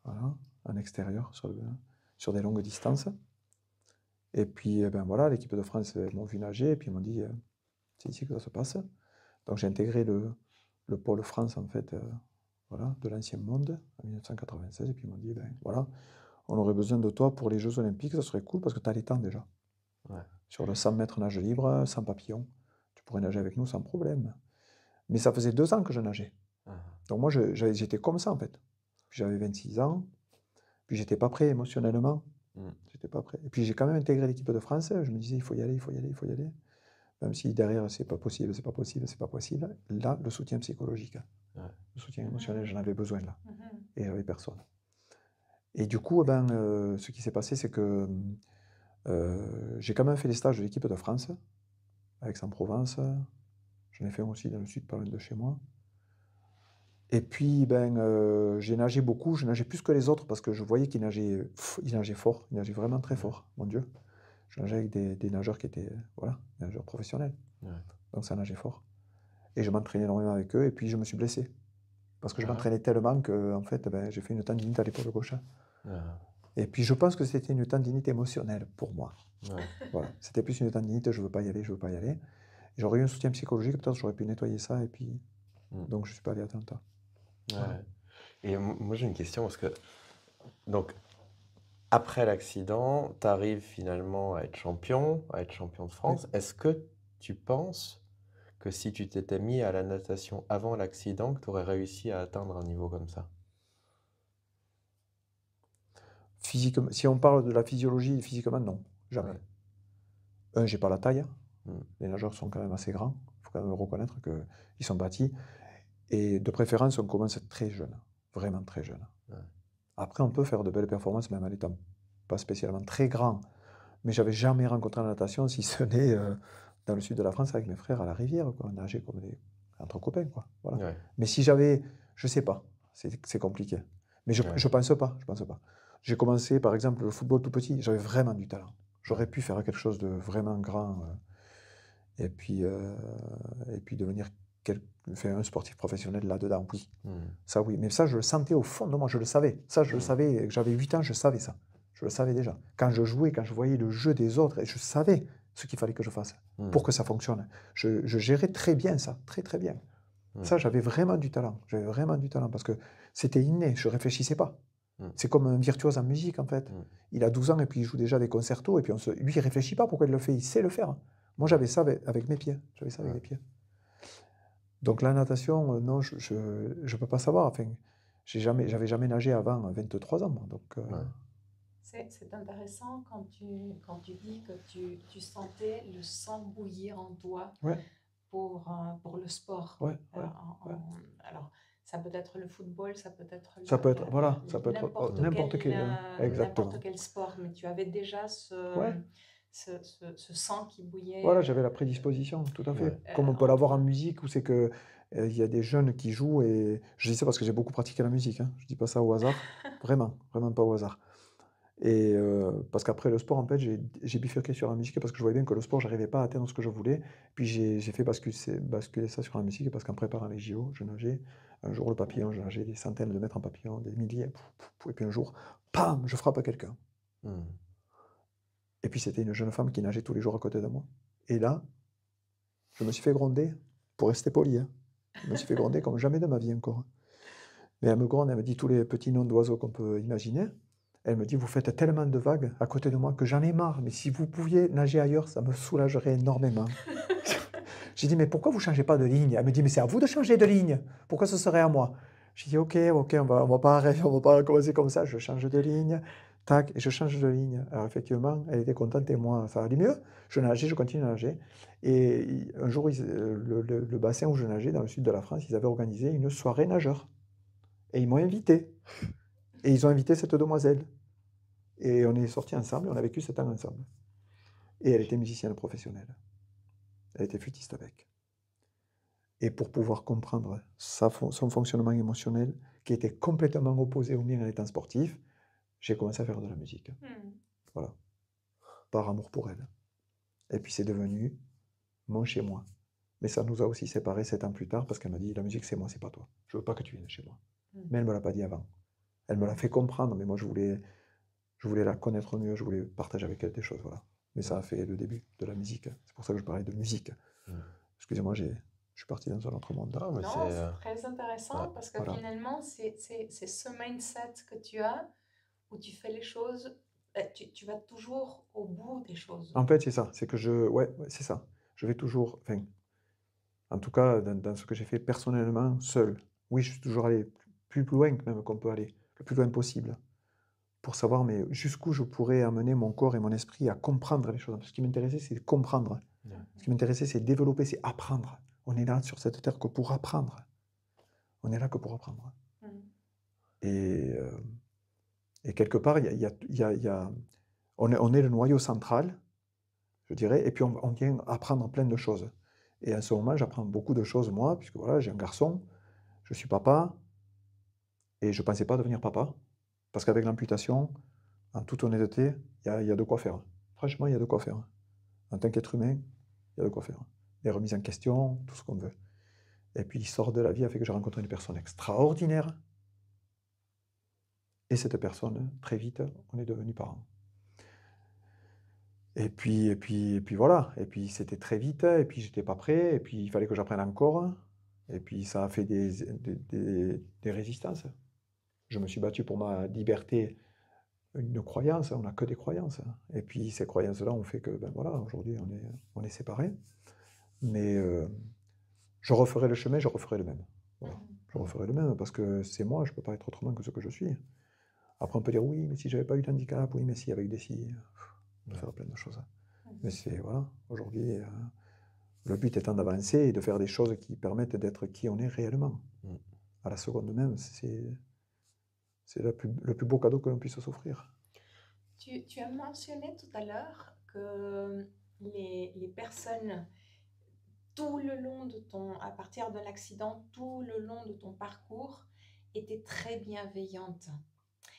Voilà, en extérieur, sur des longues distances. Et puis voilà, l'équipe de France m'ont vu nager et puis ils m'ont dit, c'est ici que ça se passe. Donc j'ai intégré le pôle France en fait, de l'ancien monde en 1996. Et puis ils m'ont dit, voilà, on aurait besoin de toi pour les Jeux Olympiques, ça serait cool parce que tu as les temps déjà. Ouais. Sur le 100 mètres nage libre, sans papillon, tu pourrais nager avec nous sans problème. Mais ça faisait 2 ans que je nageais. Donc moi, j'étais comme ça en fait. Puis j'avais 26 ans, puis j'étais pas prêt émotionnellement. Mmh. J'étais pas prêt. Et puis j'ai quand même intégré l'équipe de France. Je me disais, il faut y aller, il faut y aller, il faut y aller. Même si derrière, c'est pas possible, c'est pas possible, c'est pas possible. Là, le soutien psychologique, Ouais. le soutien émotionnel, j'en avais besoin là. Mhm. Et j'avais personne. Et du coup, ce qui s'est passé, c'est que j'ai quand même fait les stages de l'équipe de France, à Aix-en-Provence. J'en ai fait un aussi dans le sud, pas loin de chez moi. Et puis, j'ai nagé beaucoup, je nageais plus que les autres parce que je voyais qu'ils nageaient, ils nageaient fort, ils nageaient vraiment très fort, mon Dieu. Je nageais avec des nageurs qui étaient, voilà, des nageurs professionnels. Ouais. Donc ça nageait fort. Et je m'entraînais énormément avec eux, et puis je me suis blessé. Parce que je Ah ouais? m'entraînais tellement que, en fait, j'ai fait une tendinite à l'épaule gauche. Ah, Et puis je pense que c'était une tendinite émotionnelle pour moi. ouais. Voilà. C'était plus une tendinite, je veux pas y aller, je veux pas y aller. J'aurais eu un soutien psychologique, peut-être j'aurais pu nettoyer ça, et puis. Mmh. Donc je suis pas allé à Atlanta. Voilà. Ouais. Et moi, j'ai une question parce que, donc, après l'accident, tu arrives finalement à être champion de Oui. France. Est-ce que tu penses que si tu t'étais mis à la natation avant l'accident, que tu aurais réussi à atteindre un niveau comme ça? Physiquement, si on parle de la physiologie, physiquement, non, jamais. Ouais. J'ai pas la taille. Mmh. Les nageurs sont quand même assez grands. Il faut quand même le reconnaître qu'ils sont bâtis. Et de préférence, on commence très jeune, vraiment très jeune. Ouais. Après, on peut faire de belles performances, même en étant pas spécialement très grand. Mais j'avais jamais rencontré la natation, si ce n'est dans le sud de la France avec mes frères à la rivière, quoi. On nageait comme entre copains, quoi. Voilà. Ouais. Mais si j'avais, je sais pas, c'est compliqué. Mais Ouais. je pense pas, je pense pas. J'ai commencé, par exemple, le football tout petit, j'avais vraiment du talent. J'aurais Ouais. pu faire quelque chose de vraiment grand et puis devenir un sportif professionnel là-dedans, oui. Mmh. Ça, oui. Mais ça, je le sentais au fond de moi, je le savais. Ça, je le Mmh. savais. J'avais 8 ans, je savais ça. Je le savais déjà. Quand je jouais, quand je voyais le jeu des autres, et je savais ce qu'il fallait que je fasse pour Mmh. que ça fonctionne. Je gérais très bien ça, très très bien. Mmh. Ça, j'avais vraiment du talent. J'avais vraiment du talent parce que c'était inné, je réfléchissais pas. Mmh. C'est comme un virtuose en musique, en fait. Mmh. Il a 12 ans et puis il joue déjà des concertos et puis lui, il réfléchit pas pourquoi il le fait, il sait le faire. Moi, j'avais ça avec mes pieds. J'avais ça avec Ouais. les pieds. Donc la natation, non, je peux pas savoir. Enfin, j'avais jamais nagé avant 23 ans, moi. Donc, Ouais. C'est intéressant quand tu dis que tu sentais le sang bouillir en toi ouais, pour le sport. ouais, ouais, ouais. Alors, ça peut être le football, ça peut être Ça peut être, voilà, ça peut être n'importe quel, exactement. n'importe quel sport, mais tu avais déjà Ouais, ce sang qui bouillait voilà, j'avais la prédisposition, tout à fait. Ouais. Comme on peut en l'avoir en toi. musique, où c'est que il y a des jeunes qui jouent et je dis ça parce que j'ai beaucoup pratiqué la musique. Hein. Je dis pas ça au hasard, vraiment, vraiment pas au hasard. Et parce qu'après le sport, en fait, j'ai bifurqué sur la musique parce que je voyais bien que le sport, j'arrivais pas à atteindre ce que je voulais. Puis j'ai fait basculer ça sur la musique parce qu'en préparant les JO, je nageais. Un jour, le papillon, je nageais des centaines de mètres en papillon, des milliers. Et puis un jour, pam, je frappe à quelqu'un. Mmh. Et puis c'était une jeune femme qui nageait tous les jours à côté de moi. Et là, je me suis fait gronder, pour rester poli. Hein. Je me suis fait gronder comme jamais de ma vie encore. Mais elle me gronde, elle me dit tous les petits noms d'oiseaux qu'on peut imaginer. Elle me dit, vous faites tellement de vagues à côté de moi que j'en ai marre, mais si vous pouviez nager ailleurs, ça me soulagerait énormément. J'ai dit, mais pourquoi vous ne changez pas de ligne? Elle me dit, mais c'est à vous de changer de ligne. Pourquoi ce serait à moi? J'ai dit, ok, on va pas arrêter, on va pas commencer comme ça. Je change de ligne, tac, et je change de ligne. Alors effectivement, elle était contente et moi, ça allait mieux. Je nageais, je continue à nager. Et un jour, le bassin où je nageais, dans le sud de la France, ils avaient organisé une soirée nageur. Et ils m'ont invité. Et ils ont invité cette demoiselle. Et on est sortis ensemble, et on a vécu 7 ans ensemble. Et elle était musicienne professionnelle. Elle était flûtiste avec. Et pour pouvoir comprendre son fonctionnement émotionnel, qui était complètement opposé au mien en étant sportif, j'ai commencé à faire de la musique. Voilà. Par amour pour elle. Et puis c'est devenu mon chez-moi. Mais ça nous a aussi séparés 7 ans plus tard, parce qu'elle m'a dit, la musique c'est moi, c'est pas toi. Je veux pas que tu viennes chez moi. Mais elle me l'a pas dit avant. Elle me l'a fait comprendre, mais moi je voulais la connaître mieux, je voulais partager avec elle des choses, voilà. Mais ça a fait le début de la musique. C'est pour ça que je parlais de musique. Excusez-moi, je suis parti dans un autre monde. Ah, mais Non, c'est très intéressant parce que voilà. finalement, c'est ce mindset que tu as où tu fais les choses, tu vas toujours au bout des choses. En fait, c'est ça. C'est que ouais, c'est ça. Je vais toujours, enfin, en tout cas, dans ce que j'ai fait personnellement, seul. Oui, je suis toujours allé plus loin que même qu'on peut aller, le plus loin possible. pour savoir mais jusqu'où je pourrais amener mon corps et mon esprit à comprendre les choses. Ce qui m'intéressait, c'est de comprendre. Ouais. Ce qui m'intéressait, c'est développer, c'est apprendre. On est là sur cette terre que pour apprendre. On est là que pour apprendre. Mm. Et, euh, et quelque part, on est le noyau central, je dirais, et puis on vient apprendre plein de choses. Et à ce moment, j'apprends beaucoup de choses, moi, puisque voilà, j'ai un garçon, je suis papa, et je ne pensais pas devenir papa, parce qu'avec l'amputation, en toute honnêteté, il y a de quoi faire. Franchement, il y a de quoi faire. En tant qu'être humain, il y a de quoi faire. Les remises en question, tout ce qu'on veut. Et puis l'histoire de la vie a fait que j'ai rencontré une personne extraordinaire. Et cette personne, très vite, on est devenus parents. Et puis voilà. Et puis c'était très vite, et puis j'étais pas prêt, et puis il fallait que j'apprenne encore. Et puis ça a fait des résistances. Je me suis battu pour ma liberté, une croyance, on n'a que des croyances. Et puis ces croyances-là ont fait que, ben voilà, aujourd'hui on est séparés. Mais je referai le chemin, je referai le même. Voilà. Je referai le même parce que c'est moi, je ne peux pas être autrement que ce que je suis. Après, on peut dire oui, mais si j'avais pas eu d'handicap, oui, mais si, avec des si, on peut faire plein de choses. Mais c'est, voilà, aujourd'hui, le but étant d'avancer et de faire des choses qui permettent d'être qui on est réellement. À la seconde même, c'est le plus beau cadeau que l'on puisse s'offrir. Tu as mentionné tout à l'heure que les personnes, tout le long de à partir de l'accident, tout le long de ton parcours, étaient très bienveillantes.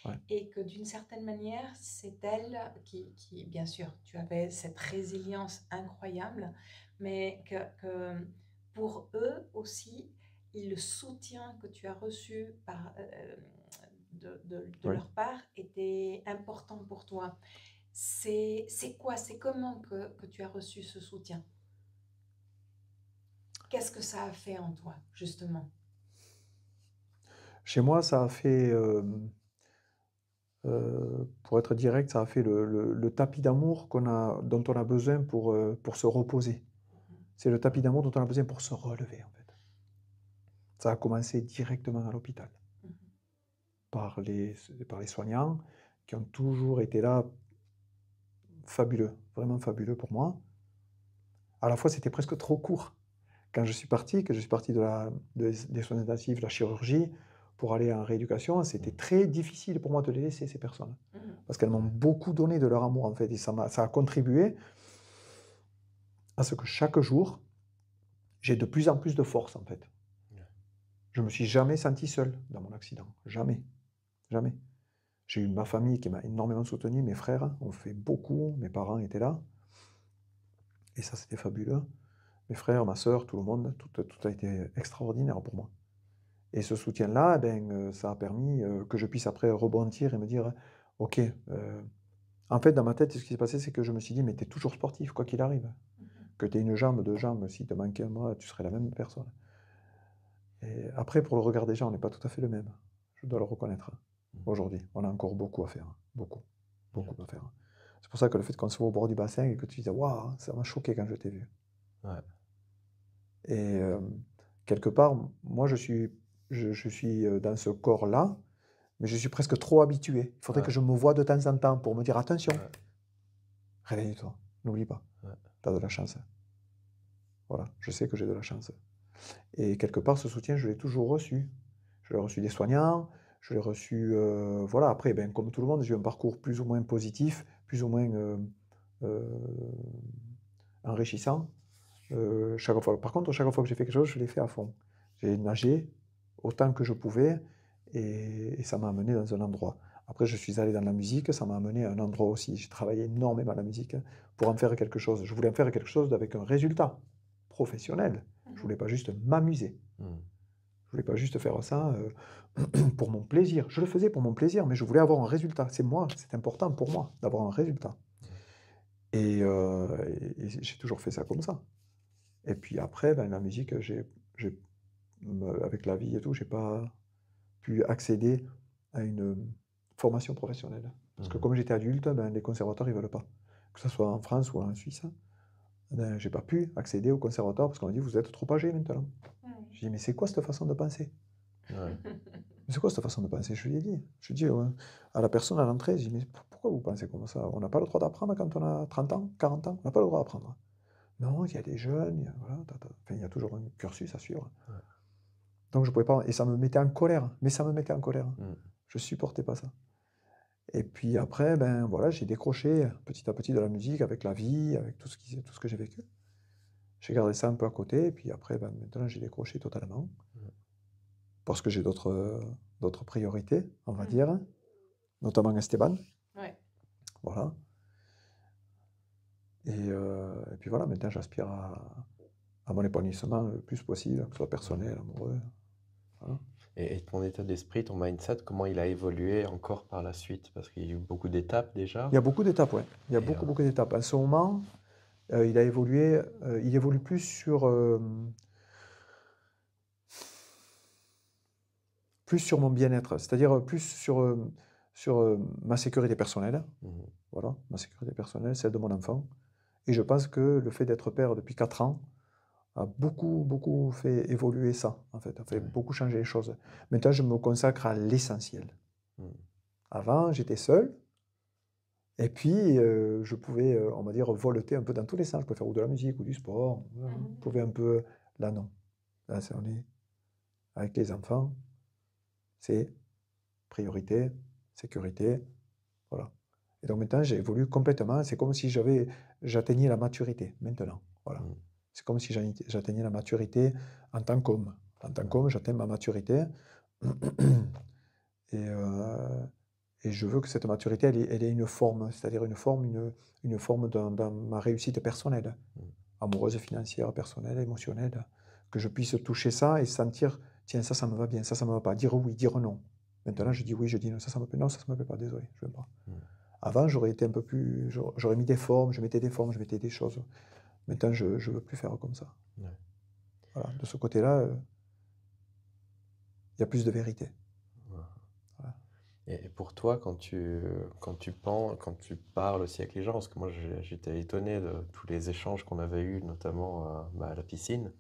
Ouais. Et que d'une certaine manière, c'est elles qui, bien sûr, tu avais cette résilience incroyable, mais que pour eux aussi, le soutien que tu as reçu de Oui. leur part était important pour toi. C'est quoi, c'est comment que tu as reçu ce soutien? Qu'est-ce que ça a fait en toi, justement? Chez moi, ça a fait, pour être direct, ça a fait le tapis d'amour dont on a besoin pour se reposer. C'est le tapis d'amour dont on a besoin pour se relever, en fait. Ça a commencé directement à l'hôpital, par les soignants qui ont toujours été là, fabuleux, vraiment fabuleux pour moi. À la fois, c'était presque trop court. Quand je suis parti, des soins intensifs, de la chirurgie, pour aller en rééducation, c'était très difficile pour moi de les laisser, ces personnes. Parce qu'elles m'ont beaucoup donné de leur amour, en fait. Et ça a contribué à ce que chaque jour, j'ai de plus en plus de force, en fait. Je ne me suis jamais senti seul dans mon accident. Jamais. Jamais. J'ai eu ma famille qui m'a énormément soutenu, mes frères ont fait beaucoup, mes parents étaient là. Et ça, c'était fabuleux. Mes frères, ma sœur, tout le monde, tout a été extraordinaire pour moi. Et ce soutien-là, ça a permis que je puisse après rebondir et me dire, ok, en fait, dans ma tête, ce qui s'est passé, c'est que je me suis dit, mais tu es toujours sportif, quoi qu'il arrive. Que tu aies une jambe, deux jambes, si te manquait un bras, tu serais la même personne. Et après, pour le regard des gens, on n'est pas tout à fait le même. Je dois le reconnaître. Aujourd'hui, on a encore beaucoup à faire. Beaucoup à faire. C'est pour ça que le fait qu'on se voit au bord du bassin et que tu dis, waouh, ça m'a choqué quand je t'ai vu. Ouais. Et quelque part, moi, je suis dans ce corps-là, mais je suis presque trop habitué. Il faudrait que je me voie de temps en temps pour me dire, attention, réveille-toi, n'oublie pas, tu as de la chance. Voilà, je sais que j'ai de la chance. Et quelque part, ce soutien, je l'ai toujours reçu. Je l'ai reçu des soignants, je l'ai reçu, voilà, après, comme tout le monde, j'ai eu un parcours plus ou moins positif, plus ou moins enrichissant. Chaque fois. Par contre, chaque fois que j'ai fait quelque chose, je l'ai fait à fond. J'ai nagé autant que je pouvais et ça m'a amené dans un endroit. Après, je suis allé dans la musique, ça m'a amené à un endroit aussi. J'ai travaillé énormément à la musique pour en faire quelque chose. Je voulais en faire quelque chose avec un résultat professionnel. Je ne voulais pas juste m'amuser. Je ne voulais pas juste faire ça pour mon plaisir. Je le faisais pour mon plaisir, mais je voulais avoir un résultat. C'est moi, c'est important pour moi d'avoir un résultat. Et j'ai toujours fait ça comme ça. Et puis après, la musique, avec la vie et tout, j'ai pas pu accéder à une formation professionnelle. Parce que comme j'étais adulte, les conservatoires, ils veulent pas. Que ce soit en France ou en Suisse, j'ai pas pu accéder au conservatoire parce qu'on m'a dit, vous êtes trop âgé maintenant. J'ai dit, mais c'est quoi cette façon de penser? Mais c'est quoi cette façon de penser? Je lui ai dit. Je lui ai dit à la personne à l'entrée, je dis, mais pourquoi vous pensez comme ça? On n'a pas le droit d'apprendre quand on a 30 ans, 40 ans? On n'a pas le droit d'apprendre. Non, il y a des jeunes, voilà, enfin, il y a toujours un cursus à suivre. Ouais. Donc je pouvais pas, et ça me mettait en colère, mais ça me mettait en colère. Mm. Je supportais pas ça. Et puis après, ben voilà, j'ai décroché petit à petit de la musique, avec la vie, avec tout ce que j'ai vécu. J'ai gardé ça un peu à côté, et puis après, ben, maintenant j'ai décroché totalement, parce que j'ai d'autres priorités, on va dire, notamment Esteban. Ouais. Voilà. Et puis voilà, maintenant j'aspire à mon épanouissement le plus possible, que ce soit personnel, amoureux. Voilà. Et ton état d'esprit, ton mindset, comment il a évolué encore par la suite? Parce qu'il y a eu beaucoup d'étapes déjà. Il y a beaucoup d'étapes, ouais. Il y a Et, beaucoup d'étapes. En ce moment, il a évolué, il évolue plus sur mon bien-être, c'est-à-dire plus sur ma sécurité personnelle. Mhm. Voilà, ma sécurité personnelle, celle de mon enfant. Et je pense que le fait d'être père depuis 4 ans a beaucoup fait évoluer ça, en fait, a fait Ouais. beaucoup changer les choses. Maintenant, je me consacre à l'essentiel. Mhm. Avant, j'étais seul, et puis je pouvais, on va dire, voleter un peu dans tous les sens. Je pouvais faire ou de la musique ou du sport. Voilà. Je pouvais un peu... Là, non. Là, on est avec les enfants. C'est priorité, sécurité, voilà. Et donc maintenant, j'ai évolué complètement. C'est comme si j'atteignais la maturité maintenant. Voilà. Mhm. C'est comme si j'atteignais la maturité en tant qu'homme. En tant qu'homme, j'atteins ma maturité. Et je veux que cette maturité, elle ait une forme, c'est-à-dire une forme dans ma réussite personnelle, amoureuse, financière, personnelle, émotionnelle, que je puisse toucher ça et sentir, tiens, ça me va bien, ça me va pas. Dire oui, dire non. Maintenant, je dis oui, je dis non, ça me plaît, non, ça me plaît pas, désolé, je ne veux pas. Avant, j'aurais été un peu plus, j'aurais mis des formes, je mettais des choses. Maintenant, je ne veux plus faire comme ça. Ouais. Voilà. De ce côté-là, il y a plus de vérité. Voilà. Et pour toi, quand tu parles aussi avec les gens, parce que moi j'étais étonné de tous les échanges qu'on avait eus, notamment à la piscine,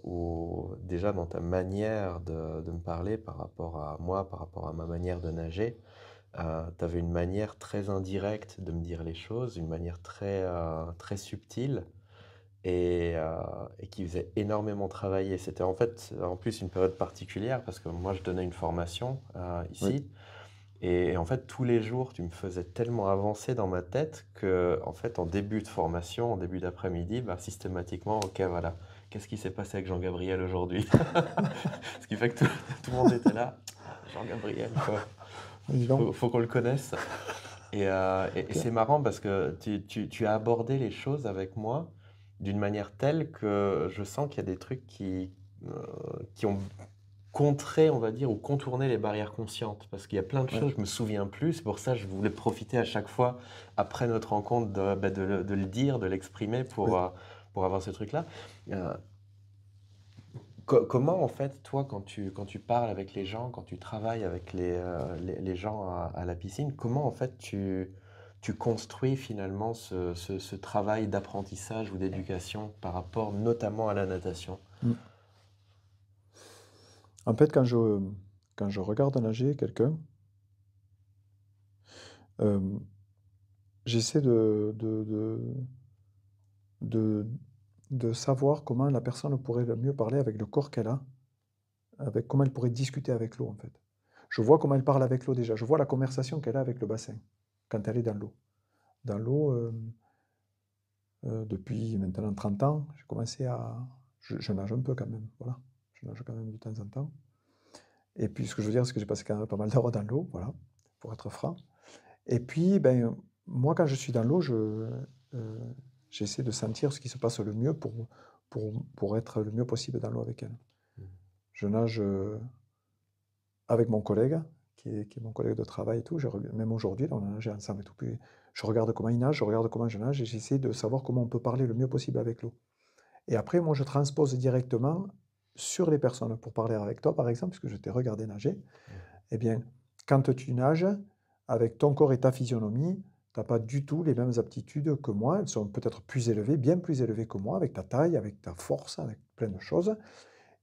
où déjà dans ta manière de me parler par rapport à moi, par rapport à ma manière de nager, tu avais une manière très indirecte de me dire les choses, une manière très subtile et qui faisait énormément travailler. C'était en fait en plus une période particulière parce que moi je donnais une formation Oui. ici et en fait tous les jours tu me faisais tellement avancer dans ma tête que en fait en début de formation, en début d'après-midi, bah, systématiquement, ok voilà, qu'est-ce qui s'est passé avec Jean-Gabriel aujourd'hui? Ce qui fait que tout le monde était là, Jean-Gabriel quoi. Dis donc. Faut qu'on le connaisse. Et Ok. c'est marrant parce que tu as abordé les choses avec moi d'une manière telle que je sens qu'il y a des trucs qui ont contré, on va dire, ou contourné les barrières conscientes. Parce qu'il y a plein de Ouais. choses, je me souviens plus. C'est pour ça que je voulais profiter à chaque fois, après notre rencontre, de le dire, de l'exprimer Oui. pour avoir ce truc-là. Euh, Comment, en fait, toi, quand tu parles avec les gens, quand tu travailles avec les gens à la piscine, comment, en fait, tu construis finalement ce travail d'apprentissage ou d'éducation par rapport notamment à la natation? Mm. En fait, quand je regarde nager quelqu'un, euh, j'essaie de, de savoir comment la personne pourrait le mieux parler avec le corps qu'elle a, avec comment elle pourrait discuter avec l'eau, en fait. Je vois comment elle parle avec l'eau déjà. Je vois la conversation qu'elle a avec le bassin quand elle est dans l'eau. Dans l'eau, depuis maintenant 30 ans, j'ai commencé à... Je nage un peu quand même, voilà. Je nage quand même de temps en temps. Et puis, ce que je veux dire, c'est que j'ai passé quand même pas mal d'heures dans l'eau, voilà, pour être franc. Et puis, ben, moi, quand je suis dans l'eau, j'essaie de sentir ce qui se passe le mieux pour être le mieux possible dans l'eau avec elle. Je nage avec mon collègue, qui est mon collègue de travail et tout. Même aujourd'hui, là, on a nagé ensemble et tout. Puis, je regarde comment il nage, je regarde comment je nage, et j'essaie de savoir comment on peut parler le mieux possible avec l'eau. Et après, moi, je transpose directement sur les personnes. Pour parler avec toi, par exemple, puisque je t'ai regardé nager, eh bien, quand tu nages, avec ton corps et ta physionomie, tu n'as pas du tout les mêmes aptitudes que moi. Elles sont peut-être plus élevées, bien plus élevées que moi, avec ta taille, avec ta force, avec plein de choses.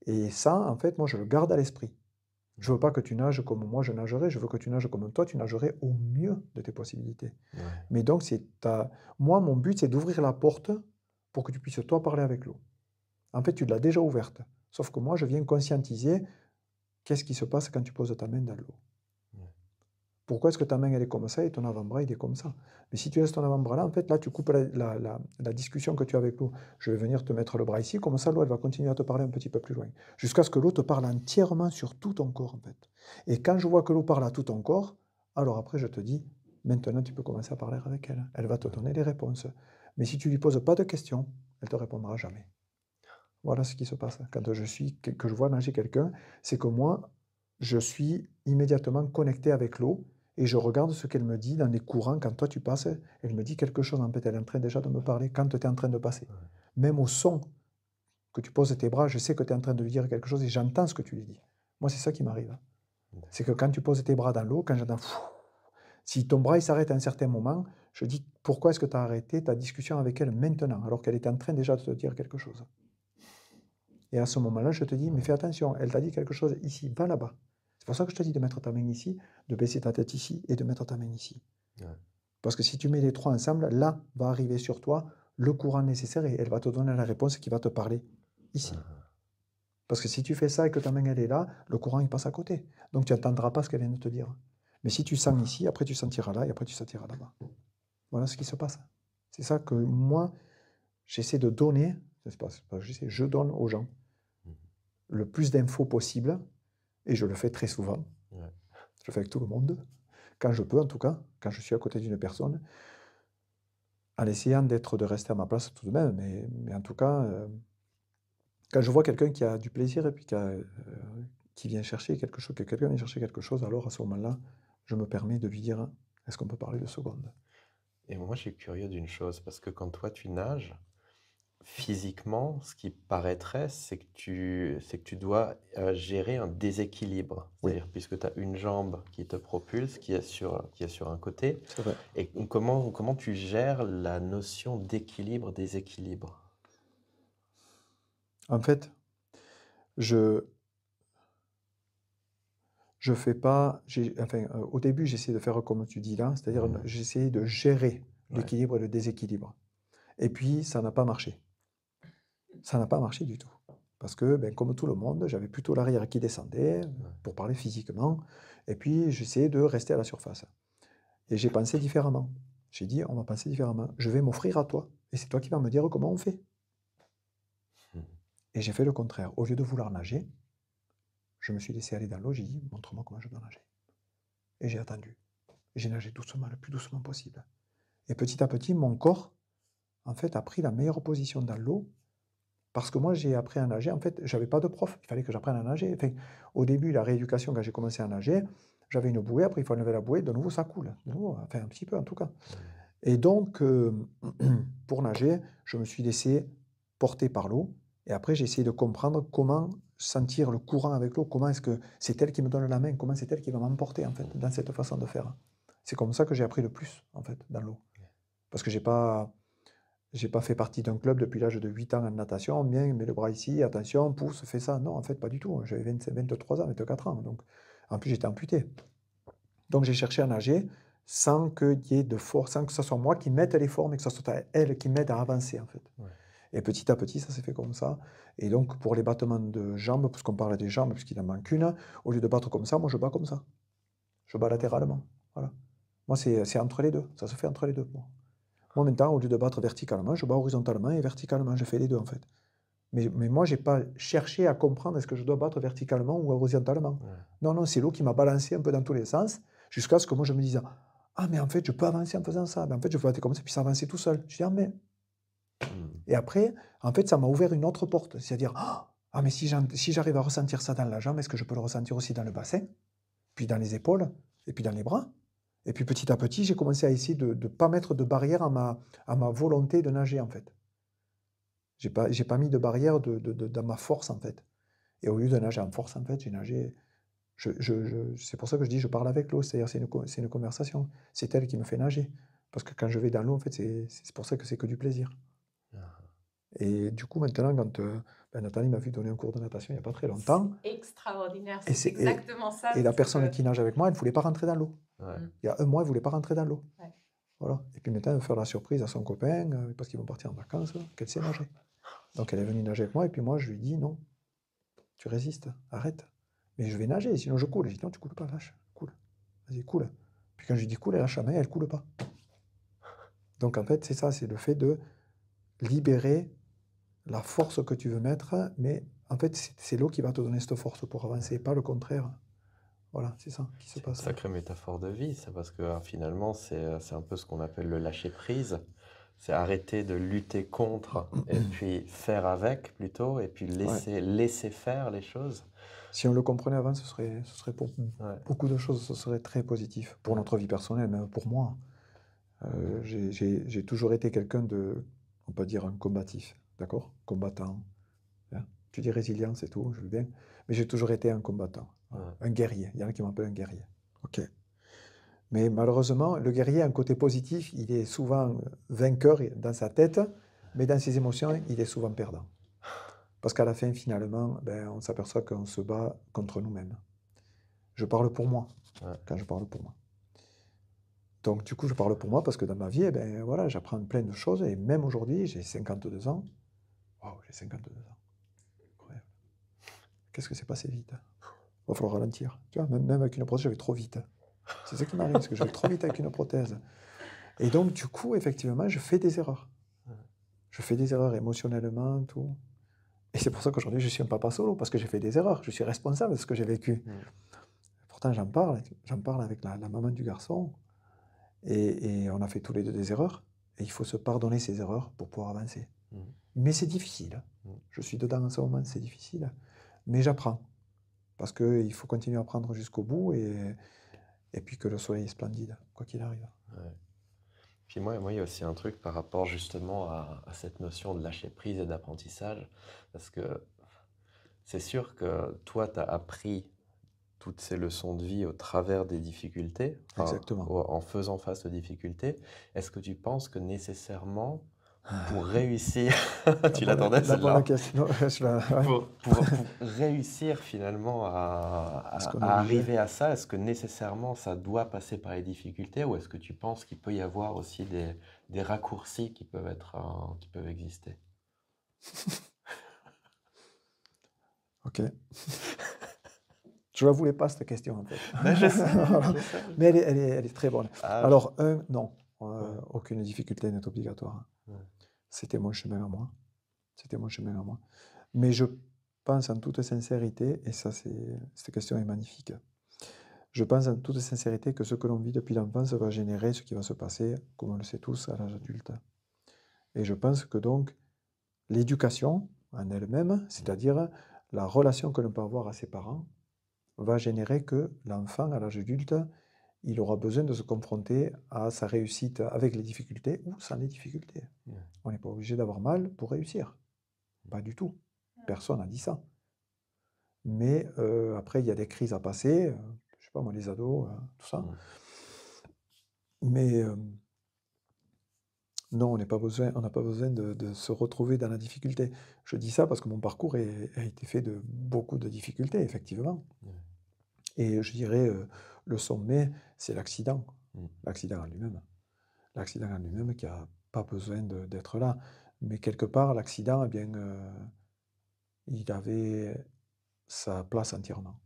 Et ça, en fait, moi, je le garde à l'esprit. Je ne veux pas que tu nages comme moi je nagerais, je veux que tu nages comme toi, tu nagerais au mieux de tes possibilités. Ouais. Mais donc, moi, mon but, c'est d'ouvrir la porte pour que tu puisses, toi, parler avec l'eau. En fait, tu l'as déjà ouverte. Sauf que moi, je viens conscientiser qu'est-ce qui se passe quand tu poses ta main dans l'eau. Ouais. Pourquoi est-ce que ta main, elle est comme ça et ton avant-bras, il est comme ça? Mais si tu laisses ton avant-bras là, en fait, là, tu coupes la discussion que tu as avec l'eau. Je vais venir te mettre le bras ici, comme ça, l'eau, elle va continuer à te parler un petit peu plus loin. Jusqu'à ce que l'eau te parle entièrement sur tout ton corps, en fait. Et quand je vois que l'eau parle à tout ton corps, alors après, je te dis, maintenant, tu peux commencer à parler avec elle. Elle va te donner les réponses. Mais si tu lui poses pas de questions, elle te répondra jamais. Voilà ce qui se passe. Quand que je vois nager quelqu'un, c'est que moi, je suis immédiatement connecté avec l'eau et je regarde ce qu'elle me dit dans les courants. Quand toi tu passes, elle me dit quelque chose. En fait, elle est en train déjà de me parler quand tu es en train de passer. Ouais. Même au son que tu poses tes bras, je sais que tu es en train de lui dire quelque chose et j'entends ce que tu lui dis. Moi, c'est ça qui m'arrive. C'est que quand tu poses tes bras dans l'eau, quand j'entends pfff, si ton bras il s'arrête à un certain moment, je dis pourquoi est-ce que tu as arrêté ta discussion avec elle maintenant alors qu'elle était en train déjà de te dire quelque chose. Et à ce moment-là, je te dis, mais fais attention, elle t'a dit quelque chose ici, va là-bas. C'est pour ça que je te dis de mettre ta main ici, de baisser ta tête ici et de mettre ta main ici. Ouais. Parce que si tu mets les trois ensemble, là va arriver sur toi le courant nécessaire et elle va te donner la réponse qui va te parler ici. Parce que si tu fais ça et que ta main elle est là, le courant il passe à côté. Donc tu n'entendras pas ce qu'elle vient de te dire. Mais si tu sens ici, après tu sentiras là et après tu sentiras là-bas. Voilà ce qui se passe. C'est ça que moi, j'essaie de donner, je donne aux gens le plus d'infos possible, et je le fais très souvent. Ouais. Je le fais avec tout le monde, quand je peux en tout cas, quand je suis à côté d'une personne, en essayant de rester à ma place tout de même, mais en tout cas, quand je vois quelqu'un qui a du plaisir et puis qui vient chercher quelque chose, que quelqu'un vient chercher quelque chose, alors à ce moment-là, je me permets de lui dire, est-ce qu'on peut parler 2 secondes? Et moi, je suis curieux d'une chose, parce que quand toi, tu nages, physiquement, ce qui paraîtrait, c'est que tu dois gérer un déséquilibre. Oui, C'est-à-dire, puisque tu as une jambe qui te propulse, qui est sur un côté, c'est vrai. et comment tu gères la notion d'équilibre-déséquilibre? En fait, je fais pas, enfin, au début, j'essayais de faire comme tu dis là, c'est-à-dire j'essayais de gérer Ouais. l'équilibre et le déséquilibre. Et puis, ça n'a pas marché. Ça n'a pas marché du tout. Parce que, ben, comme tout le monde, j'avais plutôt l'arrière qui descendait, pour parler physiquement, et puis j'essayais de rester à la surface. Et j'ai pensé différemment. J'ai dit, on va penser différemment. Je vais m'offrir à toi, et c'est toi qui vas me dire comment on fait. Mhm. Et j'ai fait le contraire. Au lieu de vouloir nager, je me suis laissé aller dans l'eau, j'ai dit, montre-moi comment je dois nager. Et j'ai attendu. J'ai nagé doucement, le plus doucement possible. Et petit à petit, mon corps, en fait, a pris la meilleure position dans l'eau. Parce que moi, j'ai appris à nager. En fait, j'avais pas de prof. Il fallait que j'apprenne à nager. Enfin, au début, la rééducation, quand j'ai commencé à nager, j'avais une bouée. Après, il faut enlever la bouée. De nouveau, ça coule. De nouveau, enfin, un petit peu en tout cas. Et donc, pour nager, je me suis laissé porter par l'eau. Et après, j'ai essayé de comprendre comment sentir le courant avec l'eau. Comment est-ce que c'est elle qui me donne la main? Comment c'est elle qui va m'emporter, en fait, dans cette façon de faire? C'est comme ça que j'ai appris le plus, en fait, dans l'eau. Parce que j'ai pas fait partie d'un club depuis l'âge de 8 ans en natation. Bien, mets le bras ici, attention, pousse, fais ça. Non, en fait, pas du tout. J'avais 23 ans, 24 ans. Donc, en plus, j'étais amputé. Donc, j'ai cherché à nager sans qu'il y ait de force, sans que ce soit moi qui mette l'effort, mais que ce soit elle qui m'aide à avancer, en fait. Ouais. Et petit à petit, ça s'est fait comme ça. Et donc, pour les battements de jambes, puisqu'on parlait des jambes, puisqu'il en manque une, au lieu de battre comme ça, moi, je bats comme ça. Je bats latéralement. Voilà. Moi, c'est entre les deux. Ça se fait entre les deux. Moi, maintenant, au lieu de battre verticalement, je bats horizontalement et verticalement. Je fais les deux, en fait. Mais moi, je n'ai pas cherché à comprendre est-ce que je dois battre verticalement ou horizontalement. Ouais. Non, non, c'est l'eau qui m'a balancé un peu dans tous les sens, jusqu'à ce que moi, je me dise, ah, mais en fait, je peux avancer en faisant ça. Mais en fait, je peux avancer comme ça, puis ça avancer tout seul. Je dis, ah, mais... Et après, en fait, ça m'a ouvert une autre porte. C'est-à-dire, ah, mais si j'arrive à ressentir ça dans la jambe, est-ce que je peux le ressentir aussi dans le bassin, puis dans les épaules, et puis dans les bras? Et puis petit à petit, j'ai commencé à essayer de ne pas mettre de barrière à ma volonté de nager, en fait. J'ai pas mis de barrière dans ma force, en fait. Et au lieu de nager en force, en fait, j'ai nagé... c'est pour ça que je dis, je parle avec l'eau, c'est-à-dire c'est une conversation. C'est elle qui me fait nager. Parce que quand je vais dans l'eau, en fait, c'est pour ça que c'est que du plaisir. Et du coup, maintenant, Ben, Nathalie m'a vu donner un cours de natation il n'y a pas très longtemps. C'est extraordinaire, Et, c'est exactement ça. et la parce personne que- qui nage avec moi, elle ne voulait pas rentrer dans l'eau. Ouais. Il y a un mois, elle ne voulait pas rentrer dans l'eau. Ouais. Voilà. Et puis maintenant, elle veut faire la surprise à son copain, parce qu'ils vont partir en vacances, qu'elle sait nager. Donc elle est venue nager avec moi, et puis moi, je lui dis non, tu résistes, arrête. Mais je vais nager, sinon je coule. Je dis non, tu coules pas, lâche, coule. Vas-y, coule. Puis quand je lui dis coule, elle lâche la main, elle coule pas. Donc en fait, c'est ça, c'est le fait de libérer la force que tu veux mettre, mais en fait, c'est l'eau qui va te donner cette force pour avancer, pas le contraire. Voilà, c'est ça qui se C'est une passe. sacrée métaphore de vie, ça, parce que finalement, c'est un peu ce qu'on appelle le lâcher-prise. C'est arrêter de lutter contre et puis faire avec plutôt, et puis laisser faire les choses. Si on le comprenait avant, ce serait pour Ouais. beaucoup de choses, ce serait très positif. Pour notre vie personnelle, même pour moi. J'ai toujours été quelqu'un de, on peut dire, un combatif, d'accord? Combattant. Hein. Tu dis résilience et tout, je veux bien. Mais j'ai toujours été un combattant, un guerrier. Il y en a qui m'appellent un guerrier. Ok. Mais malheureusement, le guerrier a un côté positif, il est souvent vainqueur dans sa tête, mais dans ses émotions, il est souvent perdant. Parce qu'à la fin, finalement, ben, on s'aperçoit qu'on se bat contre nous-mêmes. Je parle pour moi, quand je parle pour moi. Donc, du coup, je parle pour moi parce que dans ma vie, eh ben, voilà, j'apprends plein de choses. Et même aujourd'hui, j'ai 52 ans. Waouh, j'ai 52 ans. Incroyable. Qu'est-ce que c'est passé vite. Il va falloir ralentir. Tu vois, même avec une prothèse, je vais trop vite. C'est ça qui m'arrive, parce que je vais trop vite avec une prothèse. Et donc, du coup, effectivement, je fais des erreurs. Je fais des erreurs émotionnellement, tout. Et c'est pour ça qu'aujourd'hui, je suis un papa solo, parce que j'ai fait des erreurs. Je suis responsable de ce que j'ai vécu. Pourtant, j'en parle avec la maman du garçon. Et on a fait tous les deux des erreurs. Et il faut se pardonner ces erreurs pour pouvoir avancer. Mais c'est difficile. Je suis dedans en ce moment, c'est difficile. Mais j'apprends. Parce qu'il faut continuer à apprendre jusqu'au bout. Et puis que le soleil est splendide, quoi qu'il arrive. Ouais. Puis moi, il y a aussi un truc par rapport justement à cette notion de lâcher prise et d'apprentissage. Parce que c'est sûr que toi, tu as appris toutes ces leçons de vie au travers des difficultés, Exactement. en faisant face aux difficultés. Est-ce que tu penses que nécessairement, pour réussir, tu l'attendais La bonne celle-là, question. Ouais. pour réussir finalement à Est-ce qu'on est obligé? arriver à ça, est-ce que nécessairement ça doit passer par les difficultés, ou est-ce que tu penses qu'il peut y avoir aussi des raccourcis qui peuvent exister? Ok. Je ne la voulais pas, cette question, en fait. Mais je sais, Voilà. je sais. Mais elle est très bonne. Ah, Alors, non. Ouais. Aucune difficulté n'est obligatoire. Ouais. C'était mon chemin à moi. C'était mon chemin à moi. Mais je pense en toute sincérité, et ça, cette question est magnifique. Je pense en toute sincérité que ce que l'on vit depuis l'enfance va générer ce qui va se passer, comme on le sait tous, à l'âge adulte. Et je pense que donc, l'éducation en elle-même, c'est-à-dire la relation que l'on peut avoir à ses parents, va générer que l'enfant, à l'âge adulte, il aura besoin de se confronter à sa réussite avec les difficultés ou sans les difficultés. Ouais. On n'est pas obligé d'avoir mal pour réussir. Pas du tout. Personne n'a dit ça. Mais après, il y a des crises à passer, je sais pas moi, les ados, tout ça. Mais non, on n'a pas besoin de se retrouver dans la difficulté. Je dis ça parce que mon parcours a été fait de beaucoup de difficultés, effectivement. Et je dirais, le sommet, c'est l'accident. L'accident en lui-même. L'accident en lui-même qui n'a pas besoin d'être là. Mais quelque part, l'accident, eh bien, il avait sa place entièrement.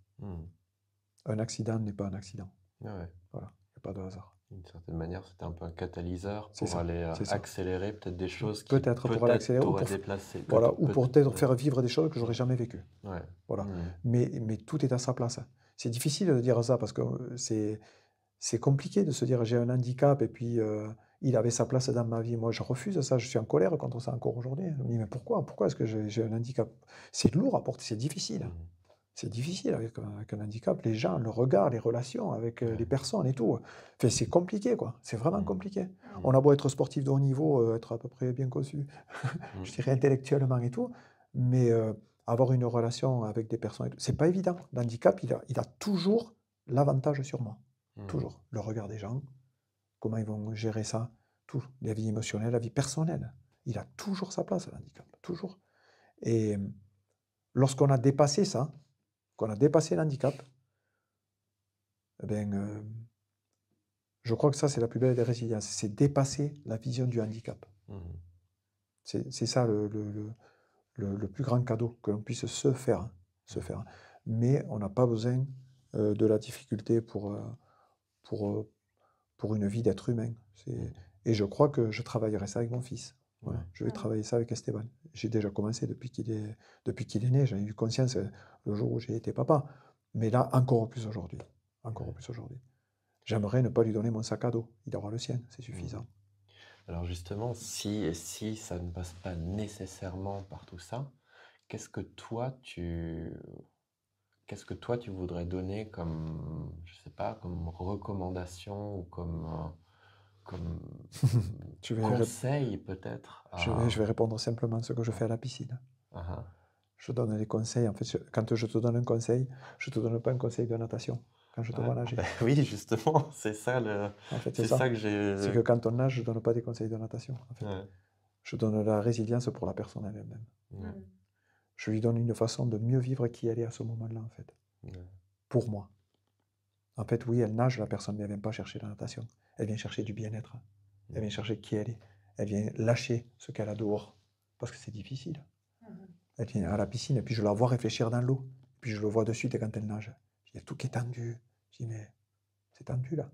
Un accident n'est pas un accident. Ouais. Voilà, il n'y a pas de hasard. D'une certaine manière, c'était un peu un catalyseur C'est pour ça, aller c'est ça. accélérer peut-être des choses qui Peut-être pour aller accélérer ou t'auraient pour, déplacé. voilà, ou pour peut-être faire vivre des choses que j'aurais jamais vécues. Ouais. Voilà. Mais tout est à sa place. C'est difficile de dire ça parce que c'est compliqué de se dire j'ai un handicap et puis il avait sa place dans ma vie. Moi, je refuse ça. Je suis en colère contre ça encore aujourd'hui. Je me dis mais pourquoi? Pourquoi est-ce que j'ai un handicap? C'est lourd à porter, c'est difficile. C'est difficile avec un handicap, les gens, le regard, les relations avec les personnes et tout. Enfin, c'est compliqué, quoi. C'est vraiment compliqué. On a beau être sportif de haut niveau, être à peu près bien conçu, je dirais intellectuellement et tout, mais avoir une relation avec des personnes, c'est pas évident. L'handicap, il a toujours l'avantage sur moi. Toujours. Le regard des gens, comment ils vont gérer ça, tout. La vie émotionnelle, la vie personnelle. Il a toujours sa place, l'handicap. Toujours. Et lorsqu'on a dépassé ça, qu'on a dépassé l'handicap, eh bien, je crois que ça, c'est la plus belle des résiliences. C'est dépasser la vision du handicap. Mhm. C'est ça le plus grand cadeau que l'on puisse se faire. Mais on n'a pas besoin de la difficulté pour, pour une vie d'être humain. Et je crois que je travaillerai ça avec mon fils. Voilà. Ouais. Je vais travailler ça avec Esteban. J'ai déjà commencé depuis qu'il est né. J'en ai eu conscience le jour où j'ai été papa. Mais là, encore plus aujourd'hui. Encore plus aujourd'hui. J'aimerais ne pas lui donner mon sac à dos. Il aura le sien, c'est suffisant. Alors justement, si ça ne passe pas nécessairement par tout ça, qu'est-ce que toi tu voudrais donner comme, je sais pas, comme recommandation ou comme Je vais, conseil peut-être je vais répondre simplement ce que je fais à la piscine. Ah, Je donne des conseils. En fait, quand je te donne un conseil, je ne te donne pas un conseil de natation. Quand je te vois nager. ben oui, justement, c'est ça En fait, c'est c'est ça. ça que j'ai. C'est que quand on nage, je ne donne pas des conseils de natation. En fait. Ouais, Je donne la résilience pour la personne elle-même. ouais, Je lui donne une façon de mieux vivre qui elle est à ce moment-là, en fait. ouais. Pour moi. En fait, oui, elle nage, la personne, mais elle ne vient pas chercher la natation. Elle vient chercher du bien-être. Elle vient chercher qui elle est. Elle vient lâcher ce qu'elle a dehors. Parce que c'est difficile. Elle vient à la piscine, et puis je la vois réfléchir dans l'eau. Puis je le vois de suite quand elle nage. Il y a tout qui est tendu. Je dis, mais c'est tendu là.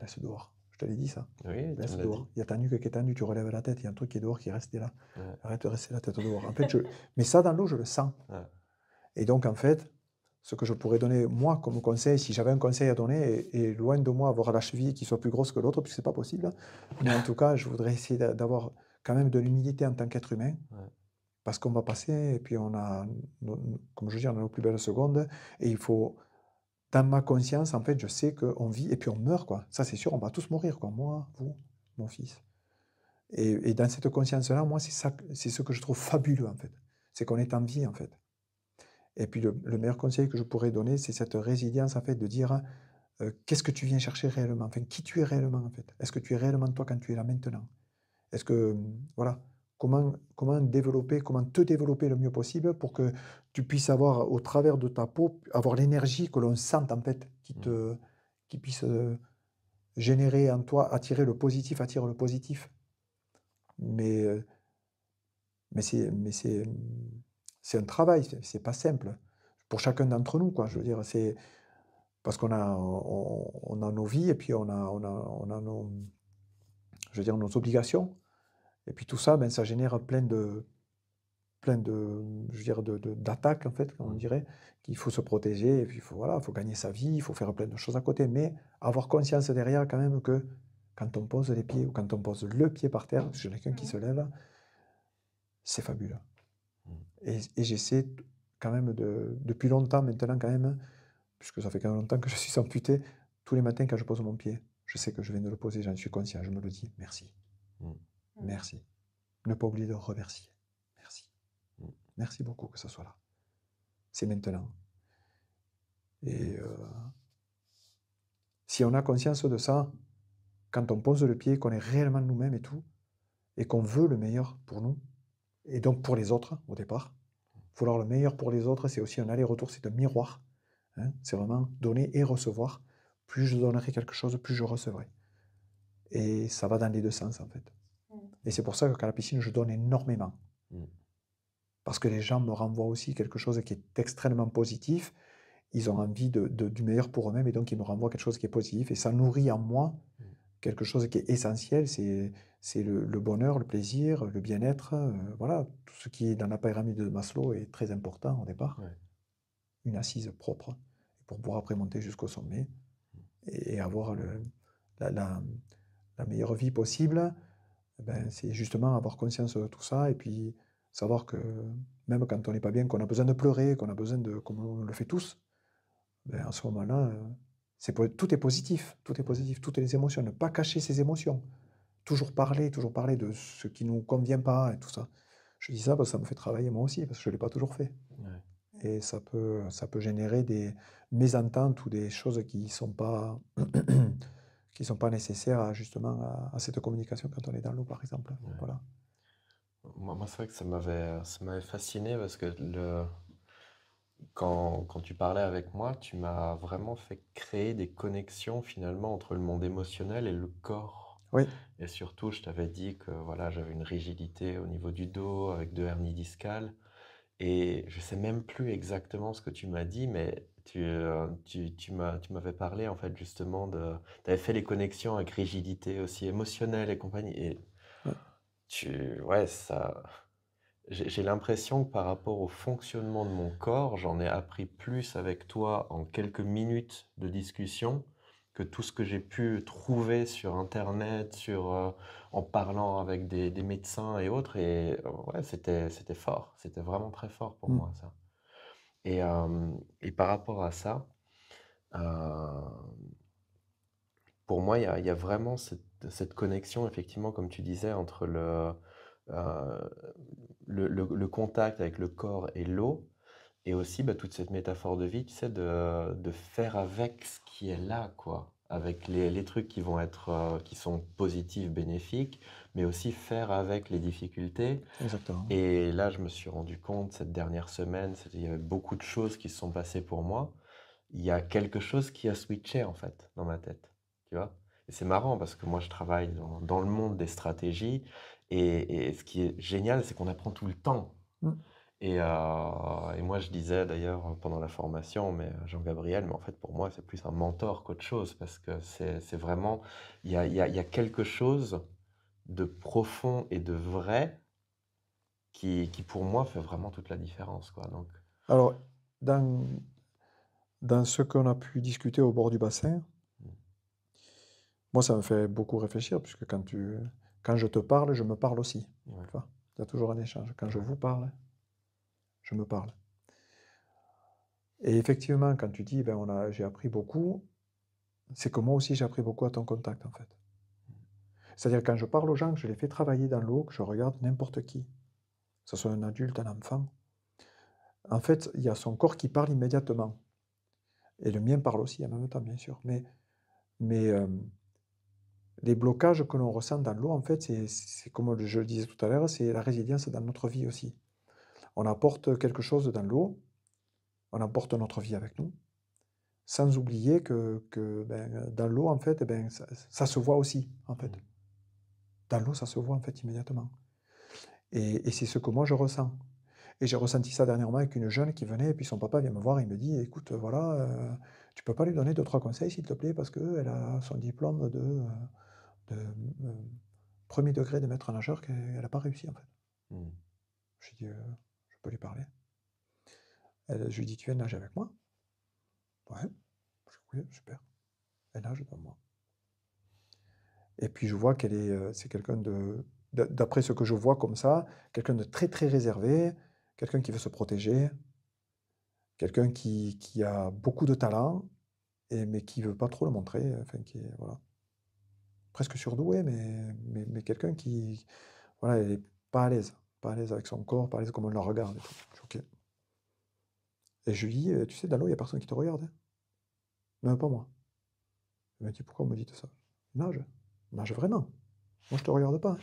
Laisse dehors. Je te l'ai dit ça. Oui, tu Laisse me l'as dehors. dit. Il y a ta nuque qui est tendue, tu relèves la tête, il y a un truc qui est dehors qui reste là. Ouais. Arrête de rester la tête dehors. En fait, mais ça dans l'eau, je le sens. Ouais. Et donc, en fait, ce que je pourrais donner, moi, comme conseil, si j'avais un conseil à donner, et loin de moi avoir la cheville qui soit plus grosse que l'autre, puisque c'est pas possible, mais en tout cas, je voudrais essayer d'avoir quand même de l'humilité en tant qu'être humain, parce qu'on va passer, et puis on a, comme je dis, on a nos plus belles secondes, et il faut, dans ma conscience, en fait, je sais qu'on vit, et puis on meurt, quoi. Ça, c'est sûr, on va tous mourir, quoi. Moi, vous, mon fils. Et dans cette conscience-là, moi, c'est ce que je trouve fabuleux, en fait. C'est qu'on est en vie, en fait. Et puis le meilleur conseil que je pourrais donner, c'est cette résilience, en fait, de dire qu'est-ce que tu viens chercher réellement, enfin, qui tu es réellement, en fait. Est-ce que tu es réellement toi quand tu es là maintenant? Est-ce que, voilà, comment te développer le mieux possible pour que tu puisses avoir, au travers de ta peau, avoir l'énergie que l'on sente, en fait, qui puisse générer en toi, attirer le positif, attire le positif. Mais c'est un travail, c'est pas simple. Pour chacun d'entre nous, quoi. Je veux dire, c'est parce on a nos vies et puis on a nos, je veux dire, nos obligations. Et puis tout ça, ben, ça génère plein de, je veux dire, d'attaques, en fait, comme on dirait, qu'il faut se protéger, et puis voilà, faut gagner sa vie, il faut faire plein de choses à côté, mais avoir conscience derrière quand même que quand on pose les pieds ou quand on pose le pied par terre, parce que quelqu'un qui se lève, c'est fabuleux. Et j'essaie quand même depuis longtemps maintenant quand même, puisque ça fait quand même longtemps que je suis amputé, tous les matins quand je pose mon pied, je sais que je viens de le poser, j'en suis conscient, je me le dis, merci. Merci. Ne pas oublier de remercier. Merci. Merci beaucoup que ça soit là. C'est maintenant. Et si on a conscience de ça, quand on pose le pied, qu'on est réellement nous-mêmes et tout, et qu'on veut le meilleur pour nous, et donc pour les autres au départ, vouloir le meilleur pour les autres, c'est aussi un aller-retour, c'est un miroir. Hein, c'est vraiment donner et recevoir. Plus je donnerai quelque chose, plus je recevrai. Et ça va dans les deux sens, en fait. Et c'est pour ça qu'à la piscine, je donne énormément. Parce que les gens me renvoient aussi quelque chose qui est extrêmement positif. Ils ont envie du meilleur pour eux-mêmes et donc ils me renvoient quelque chose qui est positif. Et ça nourrit en moi quelque chose qui est essentiel. C'est le bonheur, le plaisir, le bien-être. Voilà, tout ce qui est dans la pyramide de Maslow est très important au départ. Une assise propre pour pouvoir après monter jusqu'au sommet et avoir la meilleure vie possible. Ben, c'est justement avoir conscience de tout ça et puis savoir que même quand on n'est pas bien, qu'on a besoin de pleurer, qu'on a besoin comme on le fait tous, ben, à ce moment-là, tout est positif, toutes les émotions, ne pas cacher ses émotions, toujours parler de ce qui ne nous convient pas et tout ça. Je dis ça parce que ça me fait travailler moi aussi, parce que je ne l'ai pas toujours fait. Et ça peut générer des mésententes ou des choses qui ne sont pas, qui sont pas nécessaires justement à cette communication quand on est dans l'eau, par exemple. Voilà. Moi, c'est vrai que ça m'avait fasciné parce que quand tu parlais avec moi, tu m'as vraiment fait créer des connexions finalement entre le monde émotionnel et le corps. Oui, Et surtout, je t'avais dit que voilà, j'avais une rigidité au niveau du dos avec 2 hernies discales. Et je sais même plus exactement ce que tu m'as dit, mais tu m'avais parlé en fait justement tu avais fait les connexions avec rigidité aussi émotionnelle et compagnie. Et ouais, ouais, j'ai l'impression que par rapport au fonctionnement de mon corps, j'en ai appris plus avec toi en quelques minutes de discussion que tout ce que j'ai pu trouver sur Internet, en parlant avec des médecins et autres. Et ouais, c'était fort. C'était vraiment très fort pour mm, moi, ça. Et par rapport à ça, euh, pour moi, il y a vraiment cette connexion, effectivement, comme tu disais, entre euh, le contact avec le corps et l'eau, et aussi bah, toute cette métaphore de vie, tu sais, de faire avec ce qui est là, quoi, avec les trucs qui sont positifs, bénéfiques, mais aussi faire avec les difficultés. exactement. Et là, je me suis rendu compte, cette dernière semaine, il y avait beaucoup de choses qui se sont passées pour moi. Il y a quelque chose qui a switché, en fait, dans ma tête, tu vois? Et c'est marrant parce que moi, je travaille dans le monde des stratégies, et ce qui est génial, c'est qu'on apprend tout le temps. Mm. Et moi, je disais d'ailleurs pendant la formation, mais Jean-Gabriel, mais en fait, pour moi, c'est plus un mentor qu'autre chose, parce que c'est vraiment, il y a quelque chose de profond et de vrai qui, pour moi, fait vraiment toute la différence, quoi. Donc, Alors, dans, dans ce qu'on a pu discuter au bord du bassin, mm, moi, ça me fait beaucoup réfléchir, puisque quand je te parle, je me parle aussi. ouais, Tu vois, il y a toujours un échange. Quand je ouais, vous parle, je me parle. Et effectivement, quand tu dis, ben, j'ai appris beaucoup, c'est que moi aussi, j'ai appris beaucoup à ton contact, en fait. C'est-à-dire, quand je parle aux gens, que je les fais travailler dans l'eau, que je regarde n'importe qui, que ce soit un adulte, un enfant, en fait, il y a son corps qui parle immédiatement. Et le mien parle aussi en même temps, bien sûr. Mais les blocages que l'on ressent dans l'eau, en fait, c'est comme je le disais tout à l'heure, c'est la résilience dans notre vie aussi. On apporte quelque chose dans l'eau, on apporte notre vie avec nous, sans oublier que ben, dans l'eau, en fait, ben, ça se voit aussi, en fait. mm, Dans l'eau, ça se voit, en fait, immédiatement. Et c'est ce que moi, je ressens. Et j'ai ressenti ça dernièrement avec une jeune qui venait, et puis son papa vient me voir, il me dit, écoute, voilà, tu peux pas lui donner deux, trois conseils, s'il te plaît, parce qu'elle a son diplôme de premier degré de maître nageur qu'elle n'a pas réussi, en fait. mm. Je lui dis, je peux lui parler. Je lui dis, tu viens nager avec moi? Ouais. Je dis, oui, super. Elle nage devant moi. Et puis je vois c'est quelqu'un d'après ce que je vois comme ça, quelqu'un de très très réservé, quelqu'un qui veut se protéger, quelqu'un qui a beaucoup de talent, mais qui ne veut pas trop le montrer, enfin qui est voilà, presque surdoué, mais quelqu'un qui voilà, elle est pas à l'aise avec son corps, pas à l'aise comme on la regarde et tout. Je dis, ok. Et je lui dis, tu sais, dans l'eau, il n'y a personne qui te regarde, hein. Même pas moi. Il m'a dit, pourquoi vous me dites ça? Nage, nage vraiment. Moi, je te regarde pas, hein.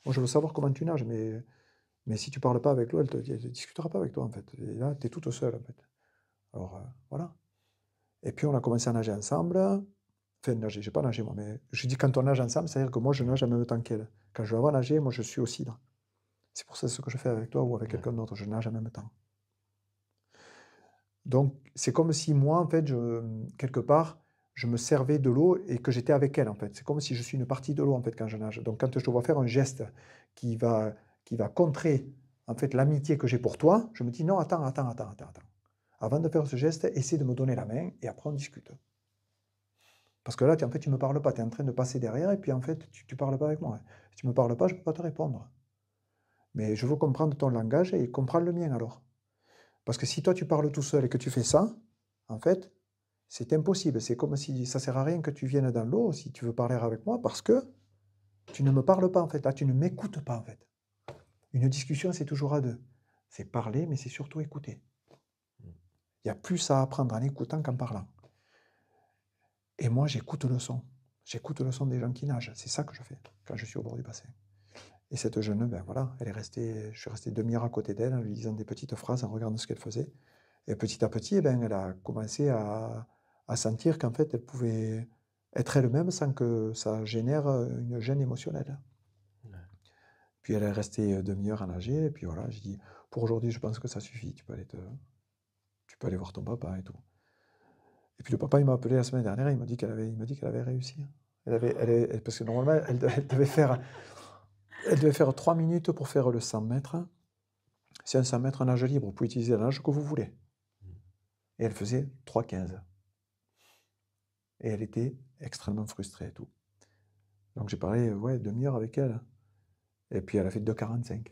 Moi, je veux savoir comment tu nages, mais si tu parles pas avec l'eau, elle discutera pas avec toi, en fait. Et là, tu es toute seule, en fait. Alors, voilà. Et puis, on a commencé à nager ensemble. Enfin, nager, j'ai pas nagé, moi, mais je dis quand on nage ensemble, c'est-à-dire que moi, je nage en même temps qu'elle. Quand je la vois nager, moi, je suis aussi là. C'est pour ça ce que je fais avec toi ou avec Ouais. quelqu'un d'autre, je nage en même temps. Donc, c'est comme si moi, en fait, quelque part, je me servais de l'eau et que j'étais avec elle, en fait. C'est comme si je suis une partie de l'eau, en fait, quand je nage. Donc, quand je te vois faire un geste qui va, qui va contrer, en fait, l'amitié que j'ai pour toi, je me dis, non, attends. Avant de faire ce geste, essaie de me donner la main et après, on discute. Parce que là, en fait, tu ne me parles pas, tu es en train de passer derrière et puis, en fait, tu ne parles pas avec moi. Si tu ne me parles pas, je ne peux pas te répondre. Mais je veux comprendre ton langage et comprendre le mien, alors. Parce que si toi tu parles tout seul et que tu fais ça, en fait, c'est impossible. C'est comme si ça sert à rien que tu viennes dans l'eau si tu veux parler avec moi parce que tu ne me parles pas en fait. Là, tu ne m'écoutes pas en fait. Une discussion, c'est toujours à deux. C'est parler, mais c'est surtout écouter. Il y a plus à apprendre en écoutant qu'en parlant. Et moi, j'écoute le son. J'écoute le son des gens qui nagent. C'est ça que je fais quand je suis au bord du bassin. Et cette jeune, ben voilà, je suis resté 1/2 heure à côté d'elle en lui disant des petites phrases, en regardant ce qu'elle faisait. Et petit à petit, eh ben, elle a commencé à sentir qu'en fait, elle pouvait être elle-même sans que ça génère une gêne émotionnelle. Ouais. Puis elle est restée 1/2 heure à nager, et puis voilà, j'ai dit, pour aujourd'hui, je pense que ça suffit, tu peux aller voir ton papa et tout. Et puis le papa, il m'a appelé la semaine dernière, il m'a dit qu'elle avait réussi. Parce que normalement, elle devait faire 3 minutes pour faire le 100 mètres. C'est un 100 mètres en nage libre, vous pouvez utiliser la nage que vous voulez. Mmh. Et elle faisait 3,15. Et elle était extrêmement frustrée et tout. Donc j'ai parlé, ouais, 1/2 heure avec elle. Et puis elle a fait 2,45.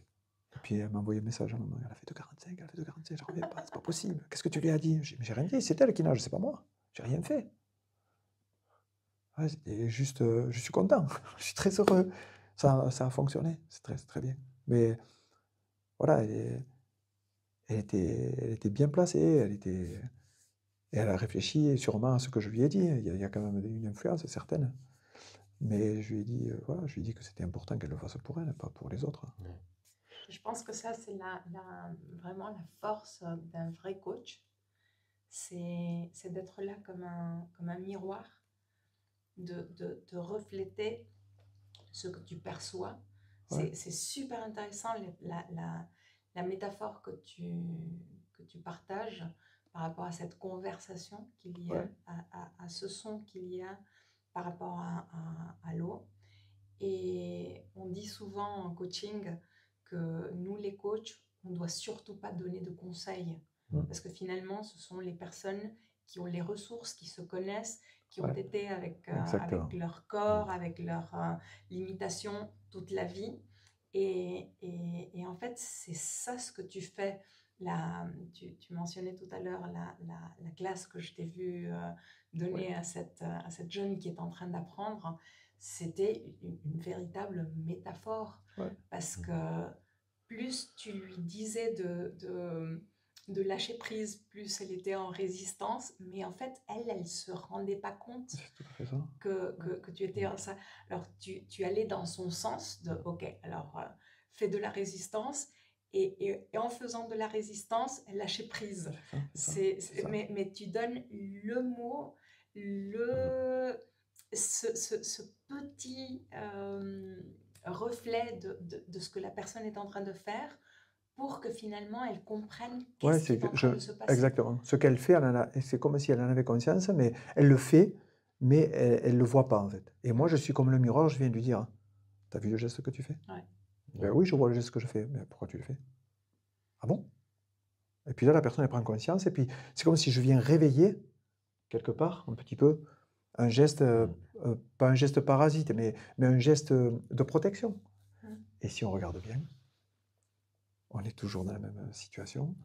Et puis elle m'a envoyé un message à maman, elle a fait 2,45, elle a fait 2,45, j'en reviens pas, c'est pas possible. Qu'est-ce que tu lui as dit? J'ai rien dit, c'est elle qui nage, c'est pas moi. J'ai rien fait. Ouais, et juste, je suis content, je suis très heureux. Ça a fonctionné, c'est très bien. Mais voilà, elle était bien placée, et elle a réfléchi sûrement à ce que je lui ai dit. Il y a quand même une influence certaine. Mais je lui ai dit, voilà, je lui ai dit que c'était important qu'elle le fasse pour elle, pas pour les autres. Ouais. Je pense que ça, c'est vraiment la force d'un vrai coach. C'est d'être là comme un miroir, de refléter ce que tu perçois. Ouais, C'est super intéressant la métaphore que tu partages par rapport à cette conversation qu'il y a, ouais, à ce son qu'il y a par rapport à l'eau. Et on dit souvent en coaching que nous, les coachs, on ne doit surtout pas donner de conseils. mm, Parce que finalement, ce sont les personnes qui ont les ressources, qui se connaissent, qui ont ouais, été avec exactement. leur Mmh. corps, avec leurs limitations toute la vie. Et en fait, c'est ça ce que tu fais. Tu mentionnais tout à l'heure la classe que je t'ai vue Ouais, donner à cette jeune qui est en train d'apprendre. C'était une véritable métaphore ouais, parce Mmh. que plus tu lui disais de lâcher prise, plus elle était en résistance, mais en fait, elle se rendait pas compte c'est tout à fait ça. Ouais, que tu étais en ça. Alors, tu allais dans son sens de, OK, alors fais de la résistance, et en faisant de la résistance, lâcher prise. c'est ça, c'est ça. Mais tu donnes le mot, Mmh. ce petit reflet de ce que la personne est en train de faire pour que finalement elle comprenne Ouais, qu'est-ce qui est en train de se passer. exactement. Ce qu'elle fait, c'est comme si elle en avait conscience, mais elle le fait, mais elle le voit pas en fait. Et moi, Mm. je suis comme le miroir, je viens de lui dire, t'as vu le geste que tu fais? Ouais. Ben Ouais. oui, je vois le geste que je fais. Mais pourquoi tu le fais? Ah bon? Et puis là, la personne, elle prend conscience, et puis c'est comme si je viens réveiller, quelque part, un petit peu, un geste, Mmh. pas un geste parasite, mais un geste de protection. Mm. Et si on regarde bien, on est toujours dans la même situation.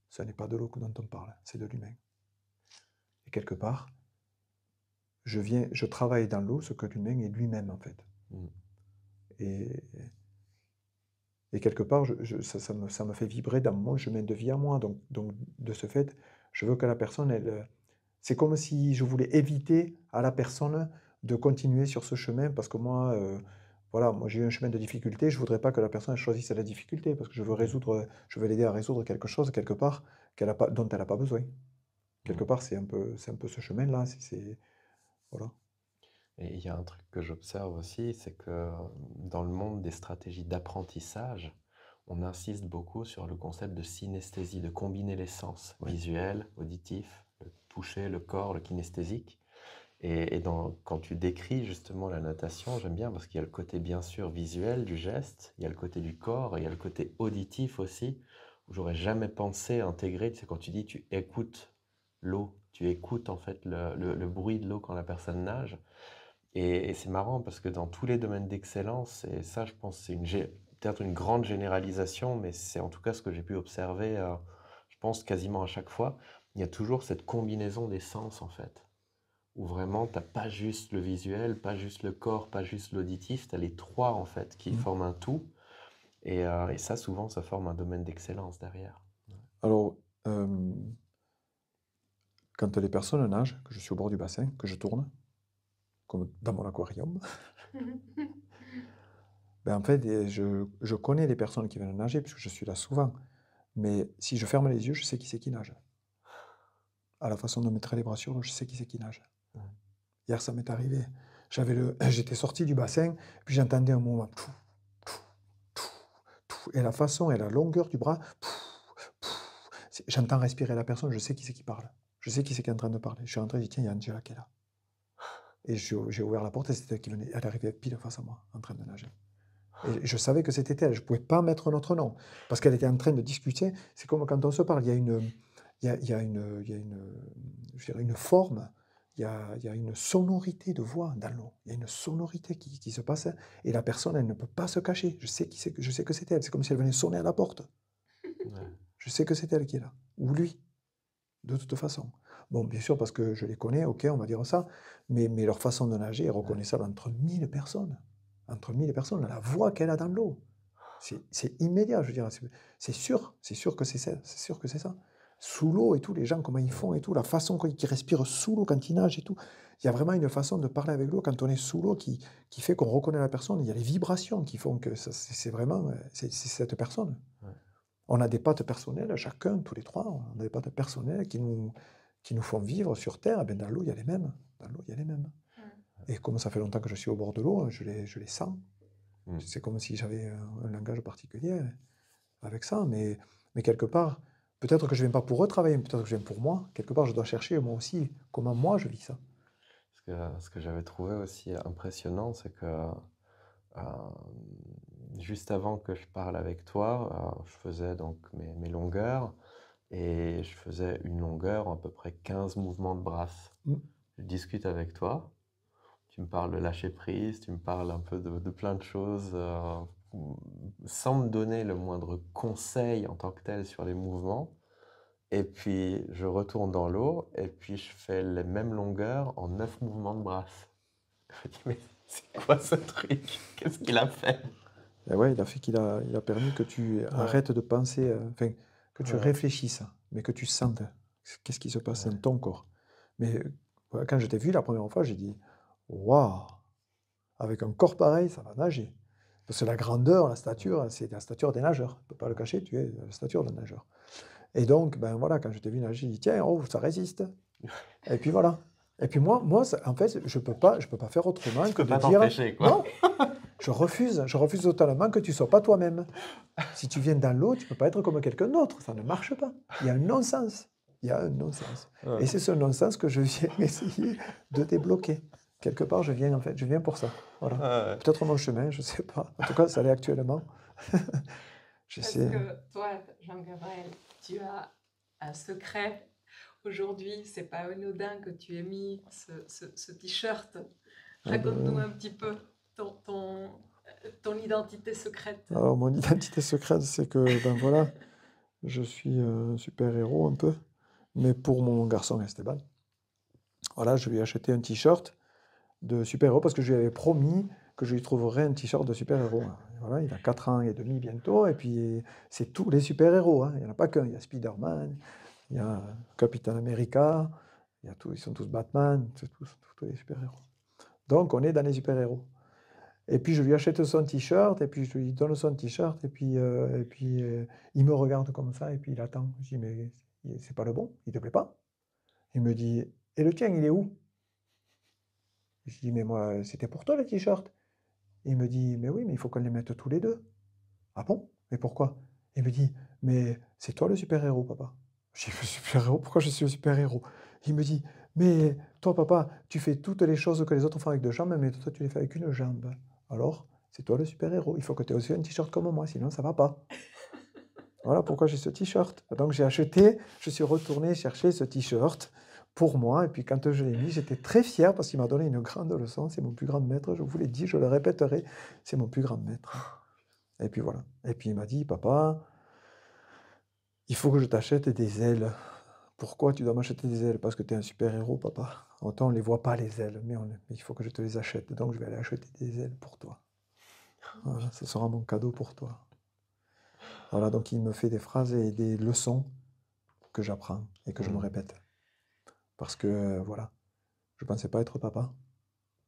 Ce n'est pas de l'eau dont on parle, c'est de l'humain. Et quelque part, je travaille dans l'eau ce que l'humain est lui-même, en fait. Mmh. Et, et quelque part, ça me fait vibrer dans mon chemin de vie à moi. Donc de ce fait, je veux que la personne, c'est comme si je voulais éviter à la personne de continuer sur ce chemin, parce que moi, voilà, moi j'ai eu un chemin de difficulté, je voudrais pas que la personne choisisse la difficulté, parce que Ouais. je veux l'aider à résoudre quelque chose quelque part dont elle n'a pas besoin. Quelque Mmh. part, c'est un peu ce chemin-là, voilà. Et il y a un truc que j'observe aussi, c'est que dans le monde des stratégies d'apprentissage, on insiste beaucoup sur le concept de synesthésie, de combiner les sens, Ouais, visuel, auditif, le toucher, le corps, le kinesthésique. Quand tu décris justement la natation, j'aime bien parce qu'il y a le côté bien sûr visuel du geste, il y a le côté du corps, et il y a le côté auditif aussi, où j'aurais jamais pensé intégrer, c'est quand tu dis tu écoutes l'eau, tu écoutes en fait le bruit de l'eau quand la personne nage. Et c'est marrant parce que dans tous les domaines d'excellence, et ça je pense c'est peut-être une grande généralisation, mais c'est en tout cas ce que j'ai pu observer, je pense quasiment à chaque fois, il y a toujours cette combinaison des sens en fait où vraiment t'as pas juste le visuel, pas juste le corps, pas juste l'auditif, tu as les trois en fait qui mmh. forment un tout. Et ça, souvent, ça forme un domaine d'excellence derrière. Alors, quand les personnes nagent, que je suis au bord du bassin, que je tourne, comme dans mon aquarium, Ben, en fait, je connais les personnes qui viennent nager, puisque je suis là souvent. Mais si je ferme les yeux, je sais qui c'est qui nage. À la façon de mettre les bras sur l'eau, je sais qui c'est qui nage. Ouais. Hier, ça m'est arrivé. J'étais sorti du bassin, puis j'entendais un mouvement. Et la façon et la longueur du bras. J'entends respirer la personne, je sais qui c'est qui parle. Je sais qui c'est qui est en train de parler. Je suis rentré, je dis, tiens, il y a Angela qui est là. Et j'ai ouvert la porte et c'était elle qui venait. Elle arrivait pile face à moi, en train de nager. Et je savais que c'était elle. Je ne pouvais pas mettre un autre nom. Parce qu'elle était en train de discuter. C'est comme quand on se parle. Il y a une, il y a je dirais une forme. Il y a une sonorité de voix dans l'eau. Il y a une sonorité qui se passe. Et la personne, elle ne peut pas se cacher. Je sais que c'était elle. C'est comme si elle venait sonner à la porte. Ouais. Je sais que c'est elle qui est là. Ou lui. De toute façon. Bon, bien sûr, parce que je les connais, ok, on va dire ça, mais leur façon de nager est reconnaissable entre 1000 personnes. Entre 1000 personnes, la voix qu'elle a dans l'eau. C'est immédiat, je veux dire. C'est sûr que c'est ça. C'est sûr que c'est ça. Sous l'eau et tout, les gens, comment ils font et tout, la façon qu'ils respirent sous l'eau quand ils nagent et tout. Il y a vraiment une façon de parler avec l'eau quand on est sous l'eau qui fait qu'on reconnaît la personne. Il y a les vibrations qui font que c'est vraiment c'est cette personne. Ouais. On a des pattes personnelles, chacun, tous les trois, on a des pattes personnelles qui nous font vivre sur Terre. Et bien dans l'eau, il y a les mêmes. Dans l'eau, il y a les mêmes. Et comme ça fait longtemps que je suis au bord de l'eau, je les sens. C'est comme si j'avais un langage particulier avec ça. Mais quelque part, peut-être que je ne viens pas pour eux travailler, mais peut-être que je viens pour moi. Quelque part, je dois chercher moi aussi comment moi je vis ça. Ce que j'avais trouvé aussi impressionnant, c'est que euh, juste avant que je parle avec toi, je faisais donc mes longueurs et je faisais une longueur à peu près 15 mouvements de brasse. Je discute avec toi, tu me parles de lâcher prise, tu me parles un peu de plein de choses sans me donner le moindre conseil en tant que tel sur les mouvements. Et puis je retourne dans l'eau et puis je fais les mêmes longueurs en 9 mouvements de brasse. Je me dis, mais c'est quoi ce truc? Qu'est-ce qu'il a fait? Et ouais, il a permis que tu arrêtes de penser, enfin, que tu réfléchisses, mais que tu sentes qu'est-ce qui se passe dans ton corps. Mais quand je t'ai vu la première fois, j'ai dit, waouh, avec un corps pareil, ça va nager. Parce que la grandeur, la stature, c'est la stature des nageurs. Tu ne peux pas le cacher, tu es la stature d'un nageur. Et donc, ben voilà, quand je t'ai vu nager, j'ai dit, tiens, oh, ça résiste. Et puis voilà. Et puis moi en fait, je peux pas faire autrement Tu que peux de pas dire, t'empêcher, quoi. non, je refuse totalement que tu ne sois pas toi-même. Si tu viens dans l'eau, tu ne peux pas être comme quelqu'un d'autre, ça ne marche pas. Il y a un non-sens. Il y a un non-sens. Et c'est ce non-sens que je viens essayer de débloquer. Quelque part, je viens pour ça. Voilà. Peut-être mon chemin, je ne sais pas. En tout cas, ça l'est actuellement. Parce que toi, Jean-Gabriel, tu as un secret. Aujourd'hui, c'est pas anodin que tu aies mis ce t-shirt. Raconte-nous un petit peu ton identité secrète. Alors, mon identité secrète, c'est que, ben voilà, je suis un super-héros un peu, mais pour mon garçon Esteban. Voilà, je lui ai acheté un t-shirt de super-héros parce que je lui avais promis que je lui trouverais un t-shirt de super-héros. Voilà, il a 4 ans et demi bientôt, et puis c'est tous les super-héros. Il n'y en a pas qu'un. Il y a Spider-Man, il y a Captain America, ils sont tous Batman, c'est tous les super-héros. Donc on est dans les super-héros. Et puis je lui achète son t-shirt, et puis je lui donne son t-shirt, et puis il me regarde comme ça, et puis il attend. Je dis, mais c'est pas le bon, il te plaît pas? Il me dit, et le tien, il est où? Je dis, mais moi, c'était pour toi le t-shirt. Il me dit, mais oui, mais il faut qu'on les mette tous les deux. Ah bon? Mais pourquoi? Il me dit, mais c'est toi le super-héros, papa. Je dis, le super-héros? Pourquoi je suis le super-héros? Il me dit, mais toi, papa, tu fais toutes les choses que les autres font avec 2 jambes, mais toi, tu les fais avec 1 jambe. Alors, c'est toi le super-héros. Il faut que tu aies aussi un t-shirt comme moi, sinon ça va pas. Voilà pourquoi j'ai ce t-shirt. Donc je suis retourné chercher ce t-shirt pour moi. Et puis quand je l'ai mis, j'étais très fier parce qu'il m'a donné une grande leçon. C'est mon plus grand maître, je vous l'ai dit, je le répéterai. C'est mon plus grand maître. Et puis voilà. Et puis il m'a dit, papa, il faut que je t'achète des ailes. Pourquoi tu dois m'acheter des ailes? Parce que tu es un super-héros, papa. Autant on ne les voit pas, les ailes, mais il faut que je te les achète. Donc je vais aller acheter des ailes pour toi. Voilà, ce sera mon cadeau pour toi. Voilà, donc il me fait des phrases et des leçons que j'apprends et que je me répète. Parce que, voilà, je ne pensais pas être papa,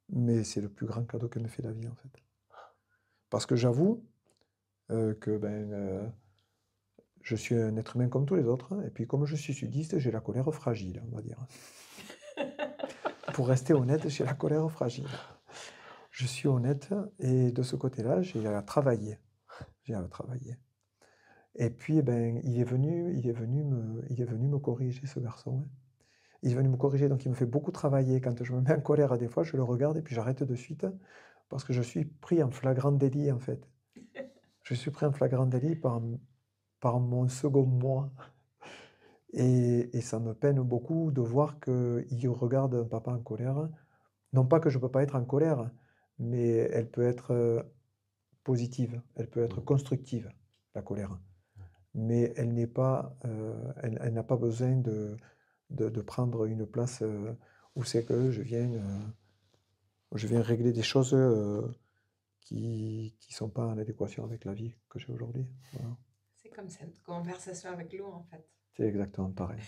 mais c'est le plus grand cadeau que me fait la vie, en fait. Parce que j'avoue que je suis un être humain comme tous les autres, et puis comme je suis sudiste, j'ai la colère fragile, on va dire. Pour rester honnête, j'ai la colère fragile. Je suis honnête, et de ce côté-là, j'ai à travailler. J'ai à travailler. Et puis, il est venu me corriger, ce garçon, hein. Il est venu me corriger, donc il me fait beaucoup travailler. Quand je me mets en colère, des fois, je le regarde et puis j'arrête de suite, parce que je suis pris en flagrant délit, en fait. Je suis pris en flagrant délit par mon second moi. Et ça me peine beaucoup de voir qu'il regarde un papa en colère. Non pas que je ne peux pas être en colère, mais elle peut être positive, elle peut être constructive, la colère. Mais elle n'est pas, elle n'a pas besoin de prendre une place où c'est que je viens régler des choses qui sont pas en adéquation avec la vie que j'ai aujourd'hui. Voilà. C'est comme cette conversation avec l'eau, en fait. C'est exactement pareil.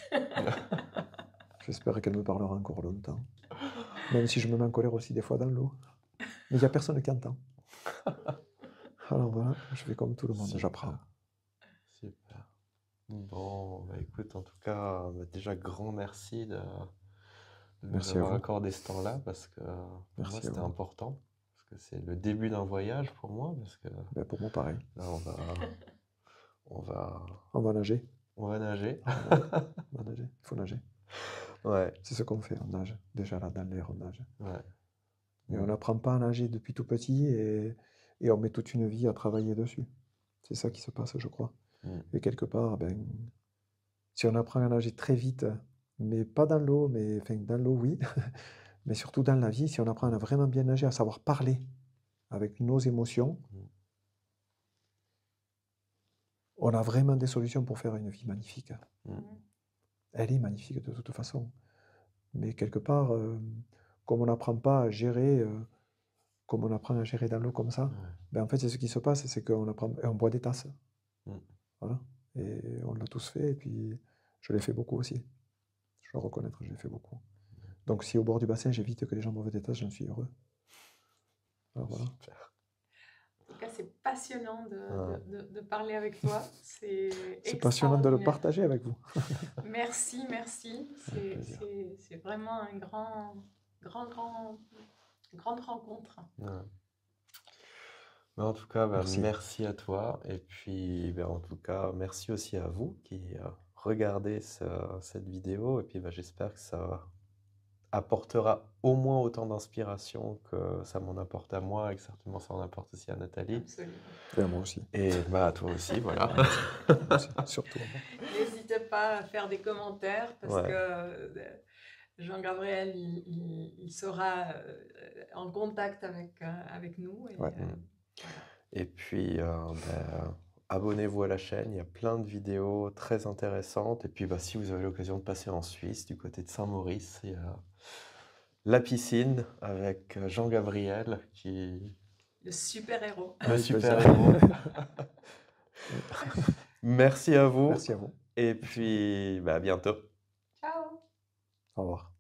J'espère qu'elle me parlera encore longtemps. Même si je me mets en colère aussi des fois dans l'eau. Mais il n'y a personne qui entend. Alors voilà, je fais comme tout le monde, j'apprends. Super. Bon, bah écoute, en tout cas, déjà grand merci de nous Merci à avoir vous. accordé ce temps-là, parce que pour Merci moi à c'était vous. important, parce que c'est le début d'un voyage pour moi, parce que Pour moi, pareil. là on va On va nager. nager. On va nager. Il faut nager. Ouais, C'est ce qu'on fait, on nage. Déjà là, dans l'air, on nage. ouais. Mais on n'apprend pas à nager depuis tout petit, et on met toute une vie à travailler dessus. C'est ça qui se passe, je crois. Et quelque part, si on apprend à nager très vite, mais pas dans l'eau, mais enfin dans l'eau, oui, mais surtout dans la vie, si on apprend à vraiment bien nager, à savoir parler avec nos émotions, on a vraiment des solutions pour faire une vie magnifique. Elle est magnifique de toute façon. Mais quelque part, comme on n'apprend pas à gérer, comme on apprend à gérer dans l'eau comme ça, en fait, c'est ce qui se passe, c'est qu'on apprend, et on boit des tasses. Voilà. Et on l'a tous fait, et puis je l'ai fait beaucoup aussi. Je dois reconnaître, je l'ai fait beaucoup. Donc si au bord du bassin, j'évite que les gens boivent des tasses, j'en suis heureux. Alors, voilà. Super. En tout cas, c'est passionnant de parler avec toi. C'est passionnant de le partager avec vous. Merci, merci. C'est vraiment une grande rencontre. Ouais. Mais en tout cas, Merci. merci à toi. Et puis, en tout cas, merci aussi à vous qui regardez cette vidéo. Et puis, j'espère que ça apportera au moins autant d'inspiration que ça m'en apporte à moi, et que certainement ça en apporte aussi à Nathalie. Absolument. Et à moi aussi. Et à toi aussi, voilà. Moi aussi, surtout. N'hésitez pas à faire des commentaires, parce que Jean-Gabriel, il sera en contact avec nous. Et puis, abonnez-vous à la chaîne, il y a plein de vidéos très intéressantes. Et puis, si vous avez l'occasion de passer en Suisse, du côté de Saint-Maurice, il y a la piscine avec Jean-Gabriel qui... Le super-héros. Le super-héros. Merci à vous. Merci à vous. Et puis, à bientôt. Ciao. Au revoir.